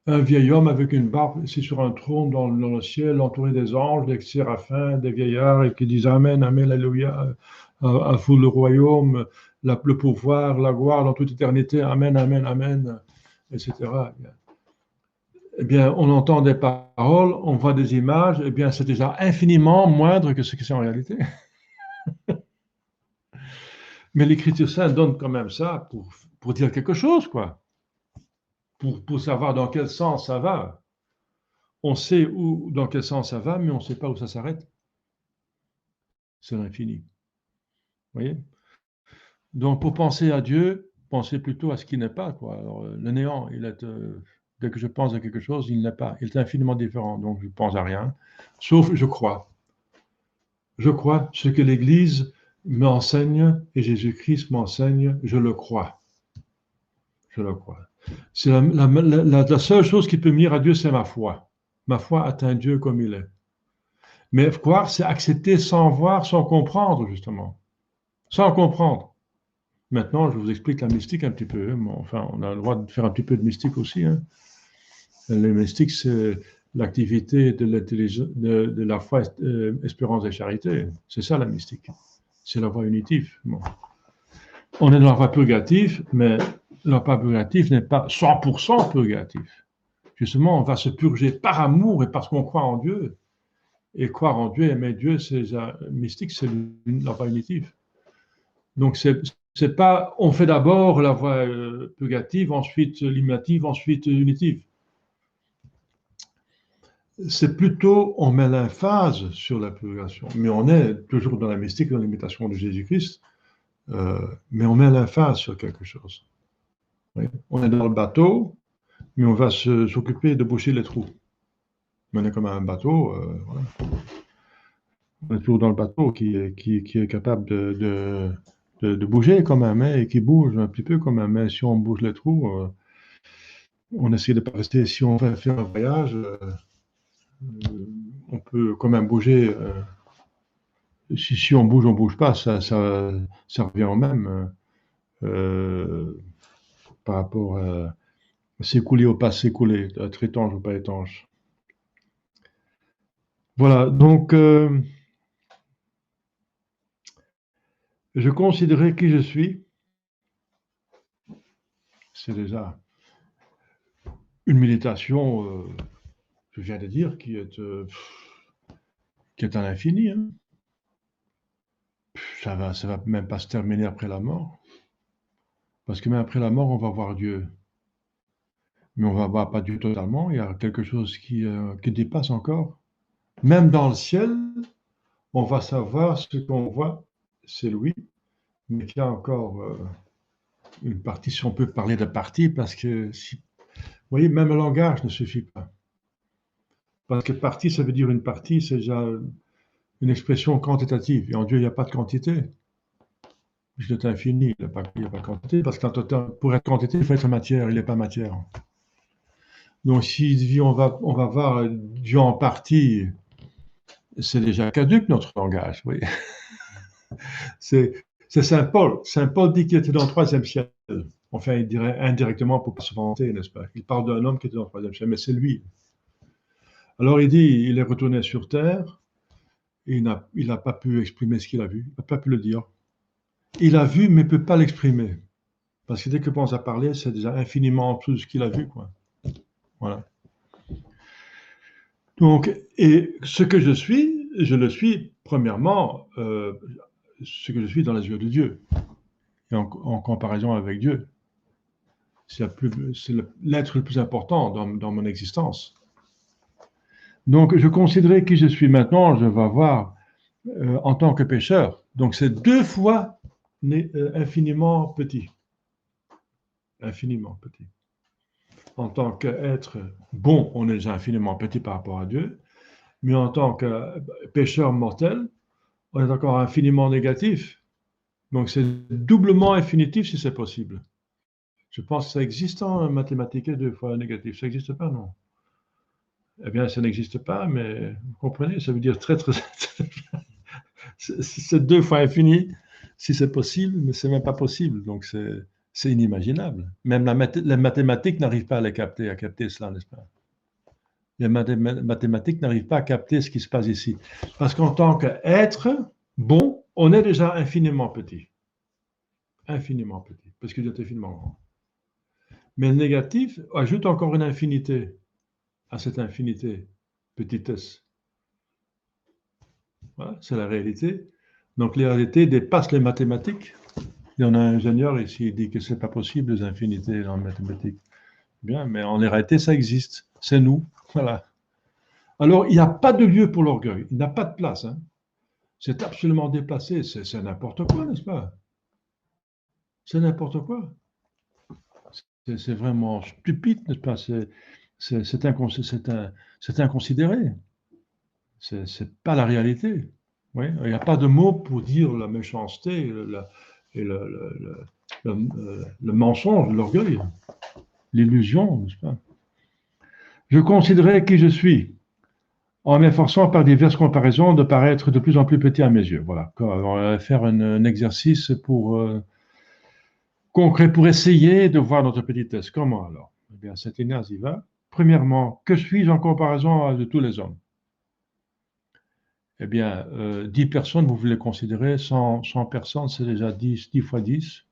Un vieil homme avec une barbe, c'est sur un trône dans le ciel, entouré des anges, des séraphins, des vieillards, et qui disent Amen, Amen, Alléluia, à vous le royaume, le pouvoir, la gloire dans toute éternité, Amen, Amen, Amen, etc. Eh bien, on entend des paroles, on voit des images, eh bien, c'est déjà infiniment moindre que ce que c'est en réalité. Mais l'Écriture sainte donne quand même ça pour dire quelque chose, quoi. Pour savoir dans quel sens ça va. On sait dans quel sens ça va, mais on ne sait pas où ça s'arrête. C'est l'infini. Vous voyez? Donc, pour penser à Dieu, pensez plutôt à ce qui n'est pas, quoi. Alors, le néant, dès que je pense à quelque chose, il n'est pas. Il est infiniment différent. Donc, je ne pense à rien, sauf je crois. Je crois ce que l'Église m'enseigne et Jésus-Christ m'enseigne, je le crois. Je le crois. C'est la seule chose qui peut me dire à Dieu, c'est ma foi. Ma foi atteint Dieu comme il est. Mais croire, c'est accepter sans voir, sans comprendre, justement. Sans comprendre. Maintenant, je vous explique la mystique un petit peu. Hein. Enfin, on a le droit de faire un petit peu de mystique aussi. Hein. Les mystiques, c'est l'activité de la foi, espérance et charité. C'est ça la mystique. C'est la voie unitive. Bon. On est dans la voie purgative, mais la voie purgative n'est pas 100% purgatif. Justement, on va se purger par amour et parce qu'on croit en Dieu. Et croire en Dieu, aimer Dieu, c'est mystique, c'est la voie unitive. Donc, c'est pas, on fait d'abord la voie purgative, ensuite liminative, ensuite unitive. C'est plutôt, on met l'emphase sur la purgation, mais on est toujours dans la mystique, dans l'imitation de Jésus-Christ, mais on met l'emphase sur quelque chose. Oui. On est dans le bateau, mais on va s'occuper de boucher les trous. On est comme un bateau, voilà. On est toujours dans le bateau qui est capable de bouger comme un main et qui bouge un petit peu comme un main. Si on bouge les trous, on essaie de ne pas rester. Si on va faire un voyage, on peut quand même bouger. Si on bouge pas, ça revient au même par rapport à s'écouler ou pas s'écouler, être étanche ou pas étanche. Voilà, donc je considérais qui je suis. C'est déjà une méditation, je viens de dire, qui est à l'infini. Hein. Ça va même pas se terminer après la mort. Parce que même après la mort, on va voir Dieu. Mais on va voir pas Dieu totalement. Il y a quelque chose qui dépasse encore. Même dans le ciel, on va savoir ce qu'on voit, c'est lui. Mais il y a encore une partie, si on peut parler de partie, parce que, vous voyez, même le langage ne suffit pas. Parce que partie, ça veut dire une partie, c'est déjà une expression quantitative. Et en Dieu, il n'y a pas de quantité. Puisqu'il est infini, il n'y a pas de quantité. Parce que pour être quantité, il faut être matière. Il n'est pas matière. Donc, si on va voir Dieu en partie, c'est déjà caduque notre langage. Oui. C'est Saint Paul. Saint Paul dit qu'il était dans le troisième ciel. Enfin, il dirait indirectement pour ne pas se vanter, n'est-ce pas? Il parle d'un homme qui était dans le troisième ciel, mais c'est lui. Alors il dit, il est retourné sur terre, et il n'a pas pu exprimer ce qu'il a vu, il n'a pas pu le dire. Il a vu, mais ne peut pas l'exprimer. Parce que dès qu'il pense à parler, c'est déjà infiniment en dessous de ce qu'il a vu, quoi. Voilà. Donc, et ce que je le suis, premièrement, ce que je suis dans les yeux de Dieu, et en comparaison avec Dieu. C'est l'être le plus important dans mon existence. Donc, je considérais qui je suis maintenant, je vais voir en tant que pécheur. Donc, c'est deux fois infiniment petit. Infiniment petit. En tant qu'être bon, on est déjà infiniment petit par rapport à Dieu, mais en tant que pécheur mortel, on est encore infiniment négatif. Donc, c'est doublement infinitif si c'est possible. Je pense que ça existe en mathématiques, deux fois négatif. Ça n'existe pas, non? Eh bien, ça n'existe pas, mais vous comprenez, ça veut dire très, très. C'est deux fois infini, si c'est possible, mais c'est même pas possible. Donc, c'est inimaginable. Même les mathématiques n'arrivent pas à capter cela, n'est-ce pas? Les mathématiques n'arrivent pas à capter ce qui se passe ici. Parce qu'en tant qu'être bon, on est déjà infiniment petit. Infiniment petit, parce que Dieu est infiniment grand. Mais le négatif ajoute encore une infinité à cette infinité, petitesse. Voilà, c'est la réalité. Donc, les réalités dépassent les mathématiques. Il y en a un ingénieur ici, il dit que ce n'est pas possible, les infinités en mathématiques. Bien, mais en réalité, ça existe. C'est nous. Voilà. Alors, il n'y a pas de lieu pour l'orgueil. Il n'y a pas de place. Hein. C'est absolument déplacé. C'est n'importe quoi, n'est-ce pas? C'est n'importe quoi. C'est vraiment stupide, n'est-ce pas? C'est inconsidéré. C'est pas la réalité. Oui, il n'y a pas de mots pour dire la méchanceté et le mensonge, l'orgueil, l'illusion, n'est-ce pas? Je considérais qui je suis, en m'efforçant par diverses comparaisons de paraître de plus en plus petit à mes yeux. Voilà. On va faire un exercice concret pour essayer de voir notre petitesse. Comment alors? Eh bien, cette énergie va. Premièrement, que suis-je en comparaison de tous les hommes? Eh bien, 10 personnes, vous voulez considérer, 100 personnes, c'est déjà 10 fois 10.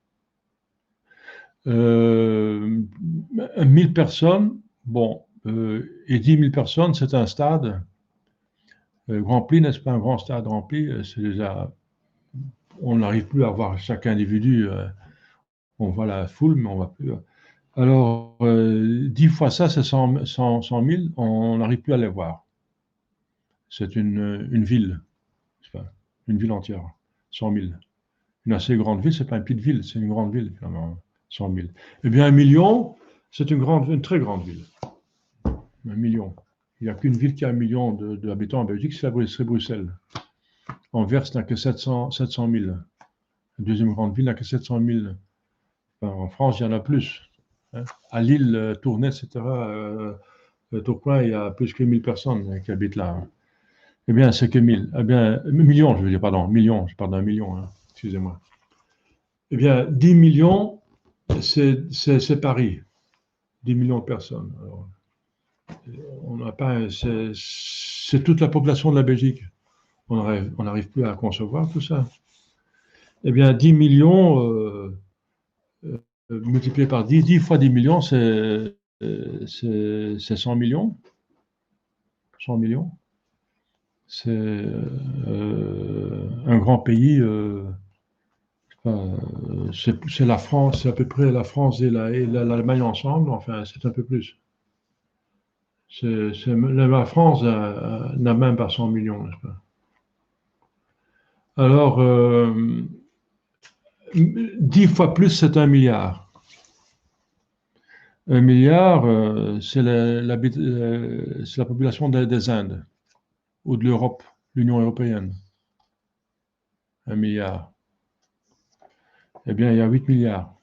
1000 personnes, bon, et 10 000 personnes, c'est un stade rempli, n'est-ce pas? Un grand stade rempli, c'est déjà, on n'arrive plus à voir chaque individu, on voit la foule, mais on ne voit plus. Alors, 10 fois ça, c'est 100 000, on n'arrive plus à les voir. C'est une ville, une ville entière, 100 000. Une assez grande ville, ce n'est pas une petite ville, c'est une grande ville, finalement, 100 000. Eh bien, 1 million, c'est une très grande ville. 1 million. Il n'y a qu'une ville qui a 1 million d'habitants en Belgique, c'est Bruxelles. Anvers n'a que 700 000. La deuxième grande ville n'a que 700 000. Enfin, en France, il y en a plus. Hein. À Lille, Tournai, etc., Tourcoing, il y a plus que 1000 personnes qui habitent là. Hein. Eh bien, c'est que 1000. Eh bien, millions, je veux dire, pardon, millions, je parle d'un million, hein. Excusez-moi. Eh bien, 10 millions, c'est Paris. 10 millions de personnes. Alors, on n'a pas, c'est toute la population de la Belgique. On n'arrive plus à concevoir tout ça. Eh bien, 10 millions multiplié par 10, 10 fois 10 millions, c'est 100 millions. 100 millions. C'est un grand pays. C'est la France, c'est à peu près la France et l'Allemagne ensemble. Enfin, c'est un peu plus. La France n'a même pas 100 millions, n'est-ce pas? Alors, 10 fois plus, c'est 1 milliard. 1 milliard, c'est la population des Indes ou de l'Europe, l'Union européenne. 1 milliard. Eh bien, il y a 8 milliards.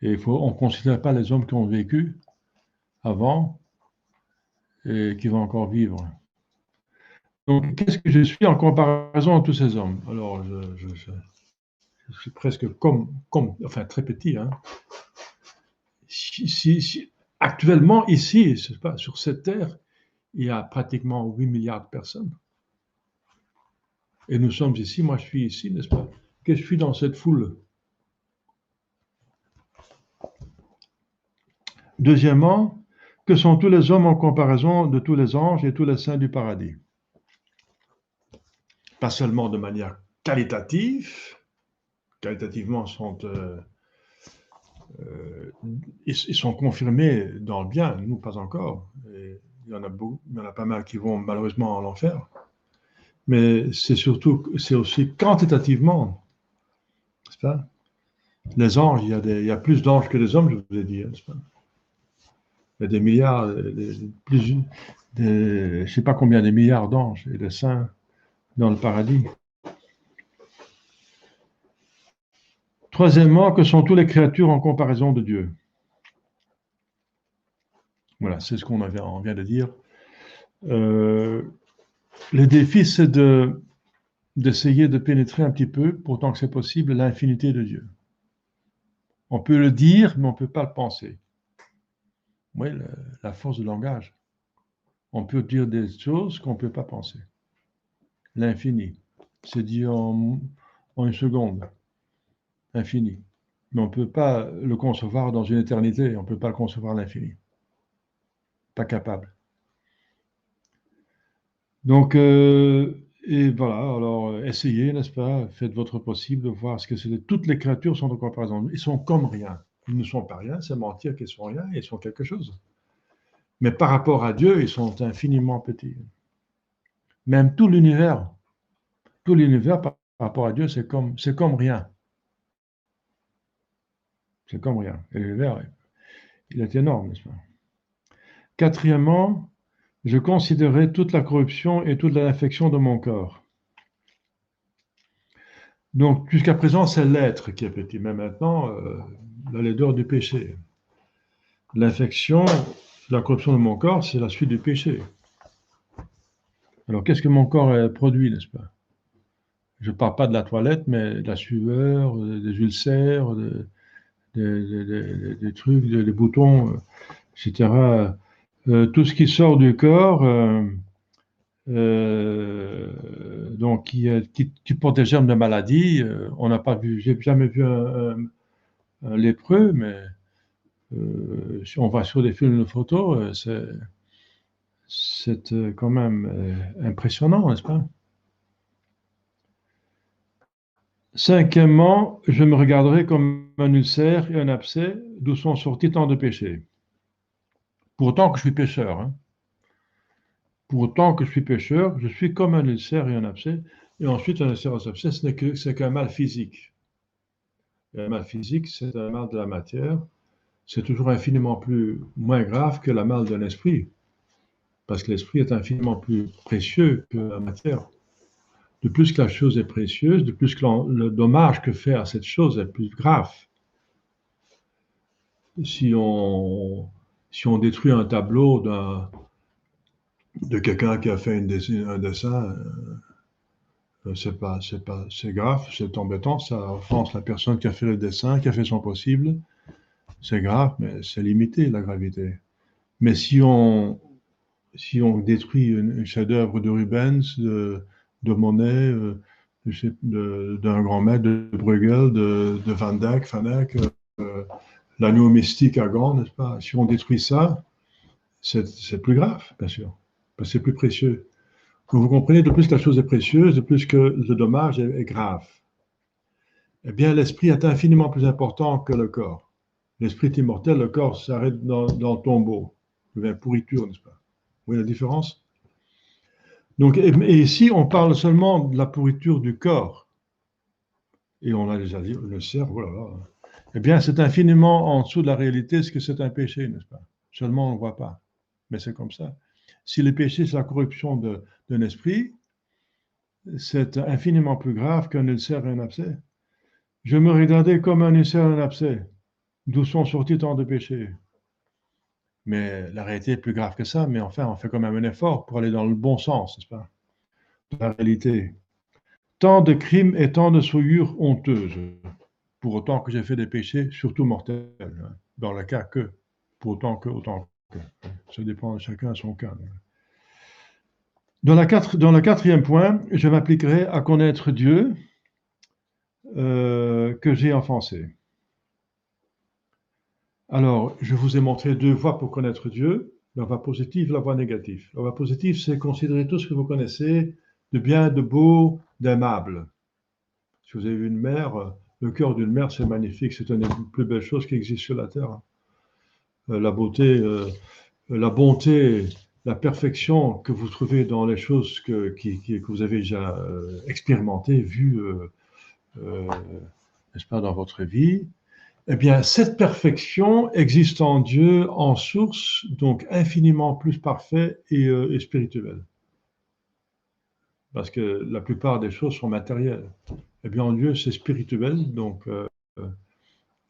Et on ne considère pas les hommes qui ont vécu avant et qui vont encore vivre. Donc, qu'est-ce que je suis en comparaison à tous ces hommes? Alors, je suis presque enfin très petit, hein. Actuellement, ici, je sais pas, sur cette terre, il y a pratiquement 8 milliards de personnes. Et nous sommes ici, moi je suis ici, n'est-ce pas? Que je suis dans cette foule. Deuxièmement, que sont tous les hommes en comparaison de tous les anges et tous les saints du paradis? Pas seulement de manière qualitative, qualitativement ils sont confirmés dans le bien, nous pas encore. Et il y en a beaucoup, il y en a pas mal qui vont malheureusement en enfer. Mais c'est aussi quantitativement, n'est-ce pas? Les anges, il y a plus d'anges que des hommes, je vous ai dit, n'est-ce pas? Il y a des milliards, je ne sais pas combien de milliards d'anges et de saints dans le paradis. Troisièmement, que sont toutes les créatures en comparaison de Dieu? Voilà, c'est ce on vient de dire. Euh, le défi, c'est d'essayer de pénétrer un petit peu, pourtant que c'est possible, l'infinité de Dieu. On peut le dire, mais on ne peut pas le penser. Oui, la force du langage. On peut dire des choses qu'on ne peut pas penser. L'infini, c'est dit en une seconde. Infini. Mais on ne peut pas le concevoir dans une éternité. On ne peut pas le concevoir l'infini. Pas capable. Donc, et voilà, alors essayez, n'est-ce pas, faites votre possible de voir ce que c'est. Toutes les créatures sont en comparaison. Ils sont comme rien. Ils ne sont pas rien, c'est mentir qu'ils sont rien, ils sont quelque chose. Mais par rapport à Dieu, ils sont infiniment petits. Même tout l'univers par rapport à Dieu, c'est comme rien. C'est comme rien. Et l'univers, il est énorme, n'est-ce pas? Quatrièmement, je considérais toute la corruption et toute l'infection de mon corps. Donc, jusqu'à présent, c'est l'être qui est petit, mais maintenant, la laideur du péché. L'infection, la corruption de mon corps, c'est la suite du péché. Alors, qu'est-ce que mon corps produit, n'est-ce pas? Je ne parle pas de la toilette, mais de la sueur, des ulcères, des trucs, des boutons, etc. Tout ce qui sort du corps, donc qui porte des germes de maladie. On n'a pas vu, j'ai jamais vu un lépreux, mais si on va sur des films de photos, c'est quand même impressionnant, n'est-ce pas? Cinquièmement, je me regarderai comme un ulcère et un abcès d'où sont sortis tant de péchés. Pourtant que je suis pécheur, hein. Pourtant que je suis pécheur, je suis comme un ulcère et un abcès. Et ensuite, un ulcère et un abcès, c'est qu'un mal physique. Et un mal physique, c'est un mal de la matière. C'est toujours infiniment moins grave que la mal d'un esprit. Parce que l'esprit est infiniment plus précieux que la matière. De plus que la chose est précieuse, de plus que le dommage que fait à cette chose est plus grave. Si on, si on détruit un tableau de quelqu'un qui a fait un dessin, c'est grave, c'est embêtant, ça offense la personne qui a fait le dessin, qui a fait son possible. C'est grave, mais c'est limité la gravité. Mais si on détruit un chef-d'œuvre de Rubens, de Monet, d'un grand maître, de Bruegel, de Van Dyck, l'agneau mystique à Gand, n'est-ce pas? Si on détruit ça, c'est plus grave, bien sûr, parce que c'est plus précieux. Donc vous comprenez, de plus que la chose est précieuse, de plus que le dommage est grave. Eh bien, l'esprit est infiniment plus important que le corps. L'esprit est immortel, le corps s'arrête dans le tombeau. Il devient pourriture, n'est-ce pas? Vous voyez la différence? Donc, et ici, on parle seulement de la pourriture du corps. Et on a déjà dit, le cerf, voilà. Eh bien, c'est infiniment en dessous de la réalité ce que c'est un péché, n'est-ce pas? Seulement, on ne voit pas. Mais c'est comme ça. Si le péché, c'est la corruption d'un esprit, c'est infiniment plus grave qu'un ulcère et un abcès. Je me regardais comme un ulcère et un abcès, d'où sont sortis tant de péchés. Mais la réalité est plus grave que ça, mais enfin, on fait quand même un effort pour aller dans le bon sens, n'est-ce pas? de la réalité. Tant de crimes et tant de souillures honteuses, pour autant que j'ai fait des péchés, surtout mortels, hein, dans le cas que, pour autant que. Ça dépend de chacun à son cas. Dans le quatrième point, je m'appliquerai à connaître Dieu que j'ai offensé. Alors, je vous ai montré deux voies pour connaître Dieu, la voie positive, la voie négative. La voie positive, c'est considérer tout ce que vous connaissez de bien, de beau, d'aimable. Si vous avez vu une mer, le cœur d'une mer, c'est magnifique, c'est une des plus belles choses qui existent sur la terre. La beauté, la bonté, la perfection que vous trouvez dans les choses que vous avez déjà expérimentées, vues, n'est-ce pas, dans votre vie. Eh bien, cette perfection existe en Dieu en source, donc infiniment plus parfait et spirituel. Parce que la plupart des choses sont matérielles. Eh bien, en Dieu, c'est spirituel, donc,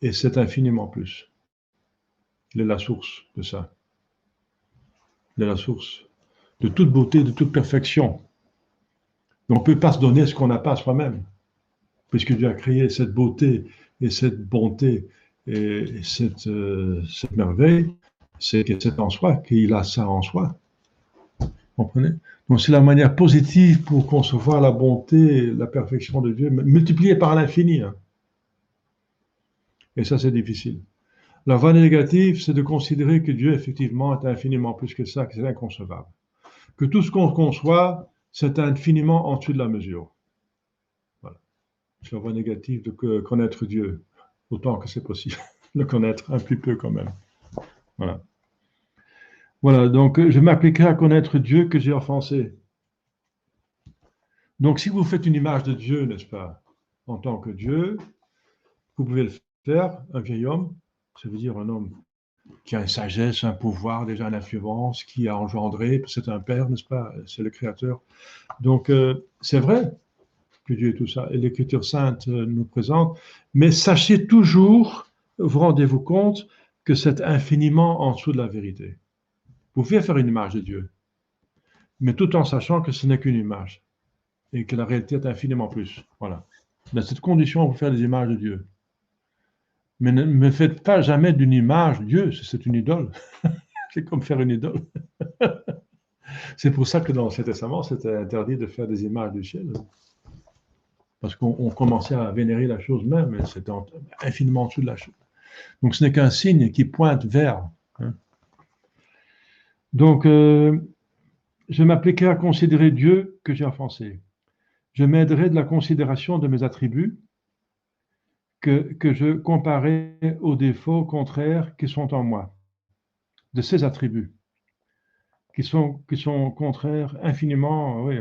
et c'est infiniment plus. Il est la source de ça. Il est la source de toute beauté, de toute perfection. On ne peut pas se donner ce qu'on n'a pas soi-même, puisque Dieu a créé cette beauté et cette bonté et cette merveille, c'est en soi, qu'il a ça en soi. Vous comprenez? Donc c'est la manière positive pour concevoir la bonté, la perfection de Dieu, multipliée par l'infini. Hein. Et ça, c'est difficile. La voie négative, c'est de considérer que Dieu, effectivement, est infiniment plus que ça, que c'est inconcevable. Que tout ce qu'on conçoit, c'est infiniment en dessous de la mesure. Voilà. C'est la voie négative de connaître Dieu, autant que c'est possible, le connaître un petit peu quand même. Voilà. Voilà, donc je m'appliquerai à connaître Dieu que j'ai offensé. Donc si vous faites une image de Dieu, n'est-ce pas, en tant que Dieu, vous pouvez le faire, un vieil homme, ça veut dire un homme qui a une sagesse, un pouvoir, déjà une influence, qui a engendré, c'est un père, n'est-ce pas, c'est le créateur. Donc c'est vrai que Dieu est tout ça, et l'Écriture sainte nous présente, mais sachez toujours, vous rendez-vous compte que c'est infiniment en dessous de la vérité. Vous pouvez faire une image de Dieu, mais tout en sachant que ce n'est qu'une image et que la réalité est infiniment plus. Voilà. Dans cette condition, vous faire des images de Dieu. Mais ne me faites pas jamais d'une image Dieu, c'est une idole. C'est comme faire une idole. C'est pour ça que dans l'Ancien Testament, c'était interdit de faire des images du ciel. Parce qu'on commençait à vénérer la chose même, et c'était infiniment en dessous de la chose. Donc ce n'est qu'un signe qui pointe vers. Hein. Donc, je m'appliquerai à considérer Dieu que j'ai offensé. Je m'aiderai de la considération de mes attributs que je comparais aux défauts contraires qui sont en moi, de ces attributs, qui sont contraires infiniment. Oui,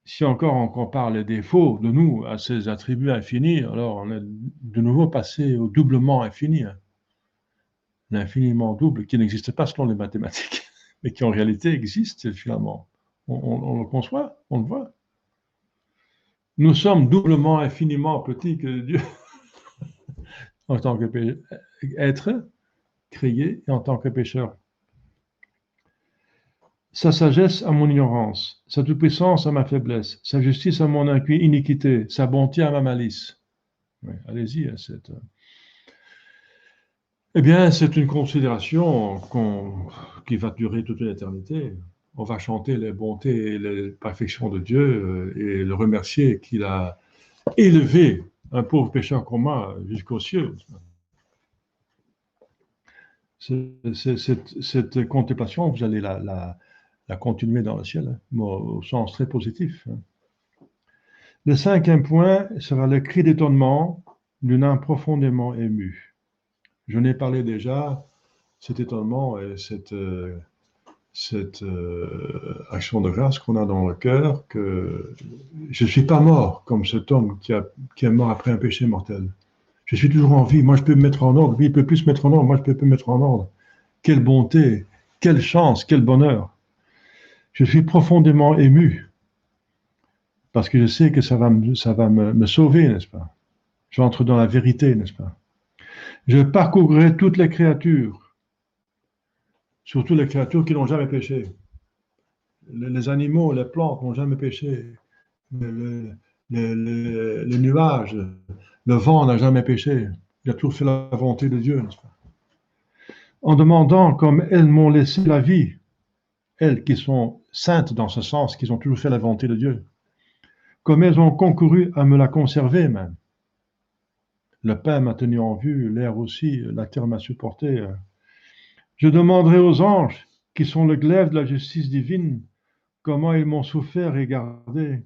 si encore on compare les défauts de nous à ces attributs infinis, alors on est de nouveau passé au doublement infini, hein. L'infiniment double qui n'existe pas selon les mathématiques, mais qui en réalité existe finalement. On le conçoit, on le voit. Nous sommes doublement, infiniment petits que Dieu en tant qu'être créé et en tant que pécheur. Sa sagesse à mon ignorance, sa toute-puissance à ma faiblesse, sa justice à mon iniquité, sa bonté à ma malice. Oui, allez-y, eh bien, c'est une considération qui va durer toute une éternité. On va chanter les bontés et les perfections de Dieu et le remercier qu'il a élevé un pauvre pécheur comme moi jusqu'aux cieux. Cette contemplation, vous allez la continuer dans le ciel, hein, au sens très positif. Hein. Le cinquième point sera le cri d'étonnement d'une âme profondément émue. Je n'ai parlé déjà, cet étonnement et cette action de grâce qu'on a dans le cœur, que je ne suis pas mort comme cet homme qui est mort après un péché mortel. Je suis toujours en vie. Moi, je peux me mettre en ordre. Lui, il peut plus se mettre en ordre. Moi, je peux me mettre en ordre. Quelle bonté, quelle chance, quel bonheur. Je suis profondément ému parce que je sais que ça va me sauver, n'est-ce pas? J'entre dans la vérité, n'est-ce pas? Je parcourrai toutes les créatures, surtout les créatures qui n'ont jamais péché. Les animaux, les plantes n'ont jamais péché. Les nuages, le vent n'a jamais péché. Il a toujours fait la volonté de Dieu, n'est-ce pas? En demandant, comme elles m'ont laissé la vie, elles qui sont saintes dans ce sens, qui ont toujours fait la volonté de Dieu, comme elles ont concouru à me la conserver même. Le pain m'a tenu en vue, l'air aussi, la terre m'a supporté. Je demanderai aux anges, qui sont le glaive de la justice divine, comment ils m'ont souffert et gardé,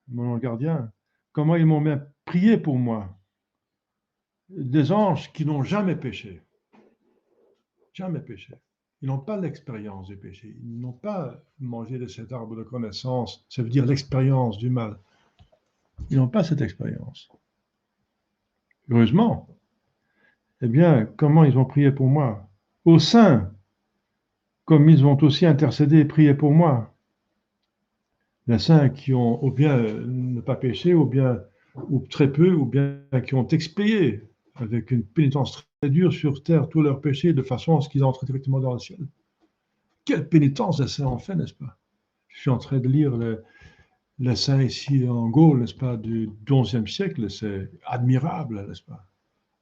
mon gardien, comment ils m'ont même prié pour moi. Des anges qui n'ont jamais péché. Jamais péché. Ils n'ont pas l'expérience du péché. Ils n'ont pas mangé de cet arbre de connaissance. Ça veut dire l'expérience du mal. Ils n'ont pas cette expérience. Heureusement. Eh bien, comment ils ont prié pour moi? Aux saints, comme ils ont aussi intercédé et prié pour moi. Les saints qui ont ou bien ne pas péché, ou bien ou très peu, ou bien qui ont expié avec une pénitence très dure sur terre tous leurs péchés de façon à ce qu'ils entrent directement dans le ciel. Quelle pénitence les saints ont fait, n'est-ce pas? Je suis en train de lire les saints ici en Gaule, n'est-ce pas, du XIe siècle. C'est admirable, n'est-ce pas,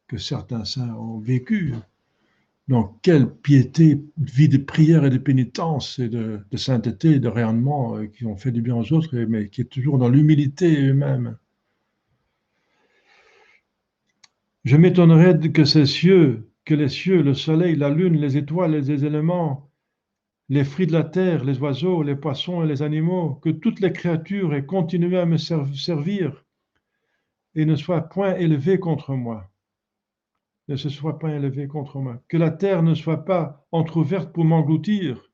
que certains saints ont vécu. Donc, quelle piété, vie de prière et de pénitence et de sainteté, de rayonnement qui ont fait du bien aux autres, mais qui est toujours dans l'humilité eux-mêmes. Je m'étonnerais que ces cieux, que les cieux, le soleil, la lune, les étoiles, les éléments, les fruits de la terre, les oiseaux, les poissons et les animaux, que toutes les créatures aient continué à me servir et ne soient point élevées contre moi. Ne se soient pas élevées contre moi. Que la terre ne soit pas entr'ouverte pour m'engloutir,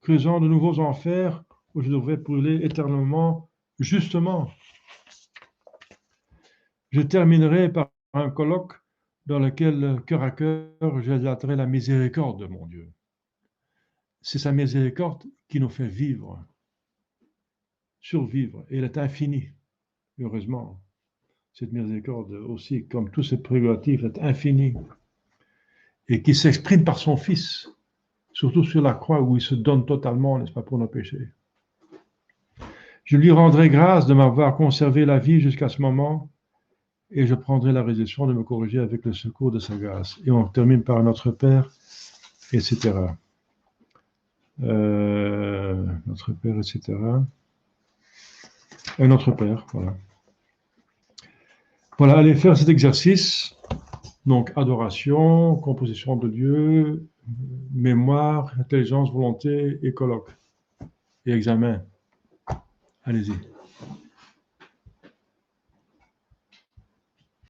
creusant de nouveaux enfers où je devrais brûler éternellement, justement. Je terminerai par un colloque dans lequel, cœur à cœur, j'exalterai la miséricorde de mon Dieu. C'est sa miséricorde qui nous fait vivre, survivre, et elle est infinie, heureusement. Cette miséricorde aussi, comme tous ses prérogatives, est infinie, et qui s'exprime par son Fils, surtout sur la croix où il se donne totalement, n'est-ce pas, pour nos péchés. Je lui rendrai grâce de m'avoir conservé la vie jusqu'à ce moment, et je prendrai la résolution de me corriger avec le secours de sa grâce. Et on termine par notre Père, etc. Notre Père, etc. Et notre Père, voilà. Voilà, allez faire cet exercice. Donc, adoration, composition de Dieu, mémoire, intelligence, volonté et colloque. Et examen. Allez-y.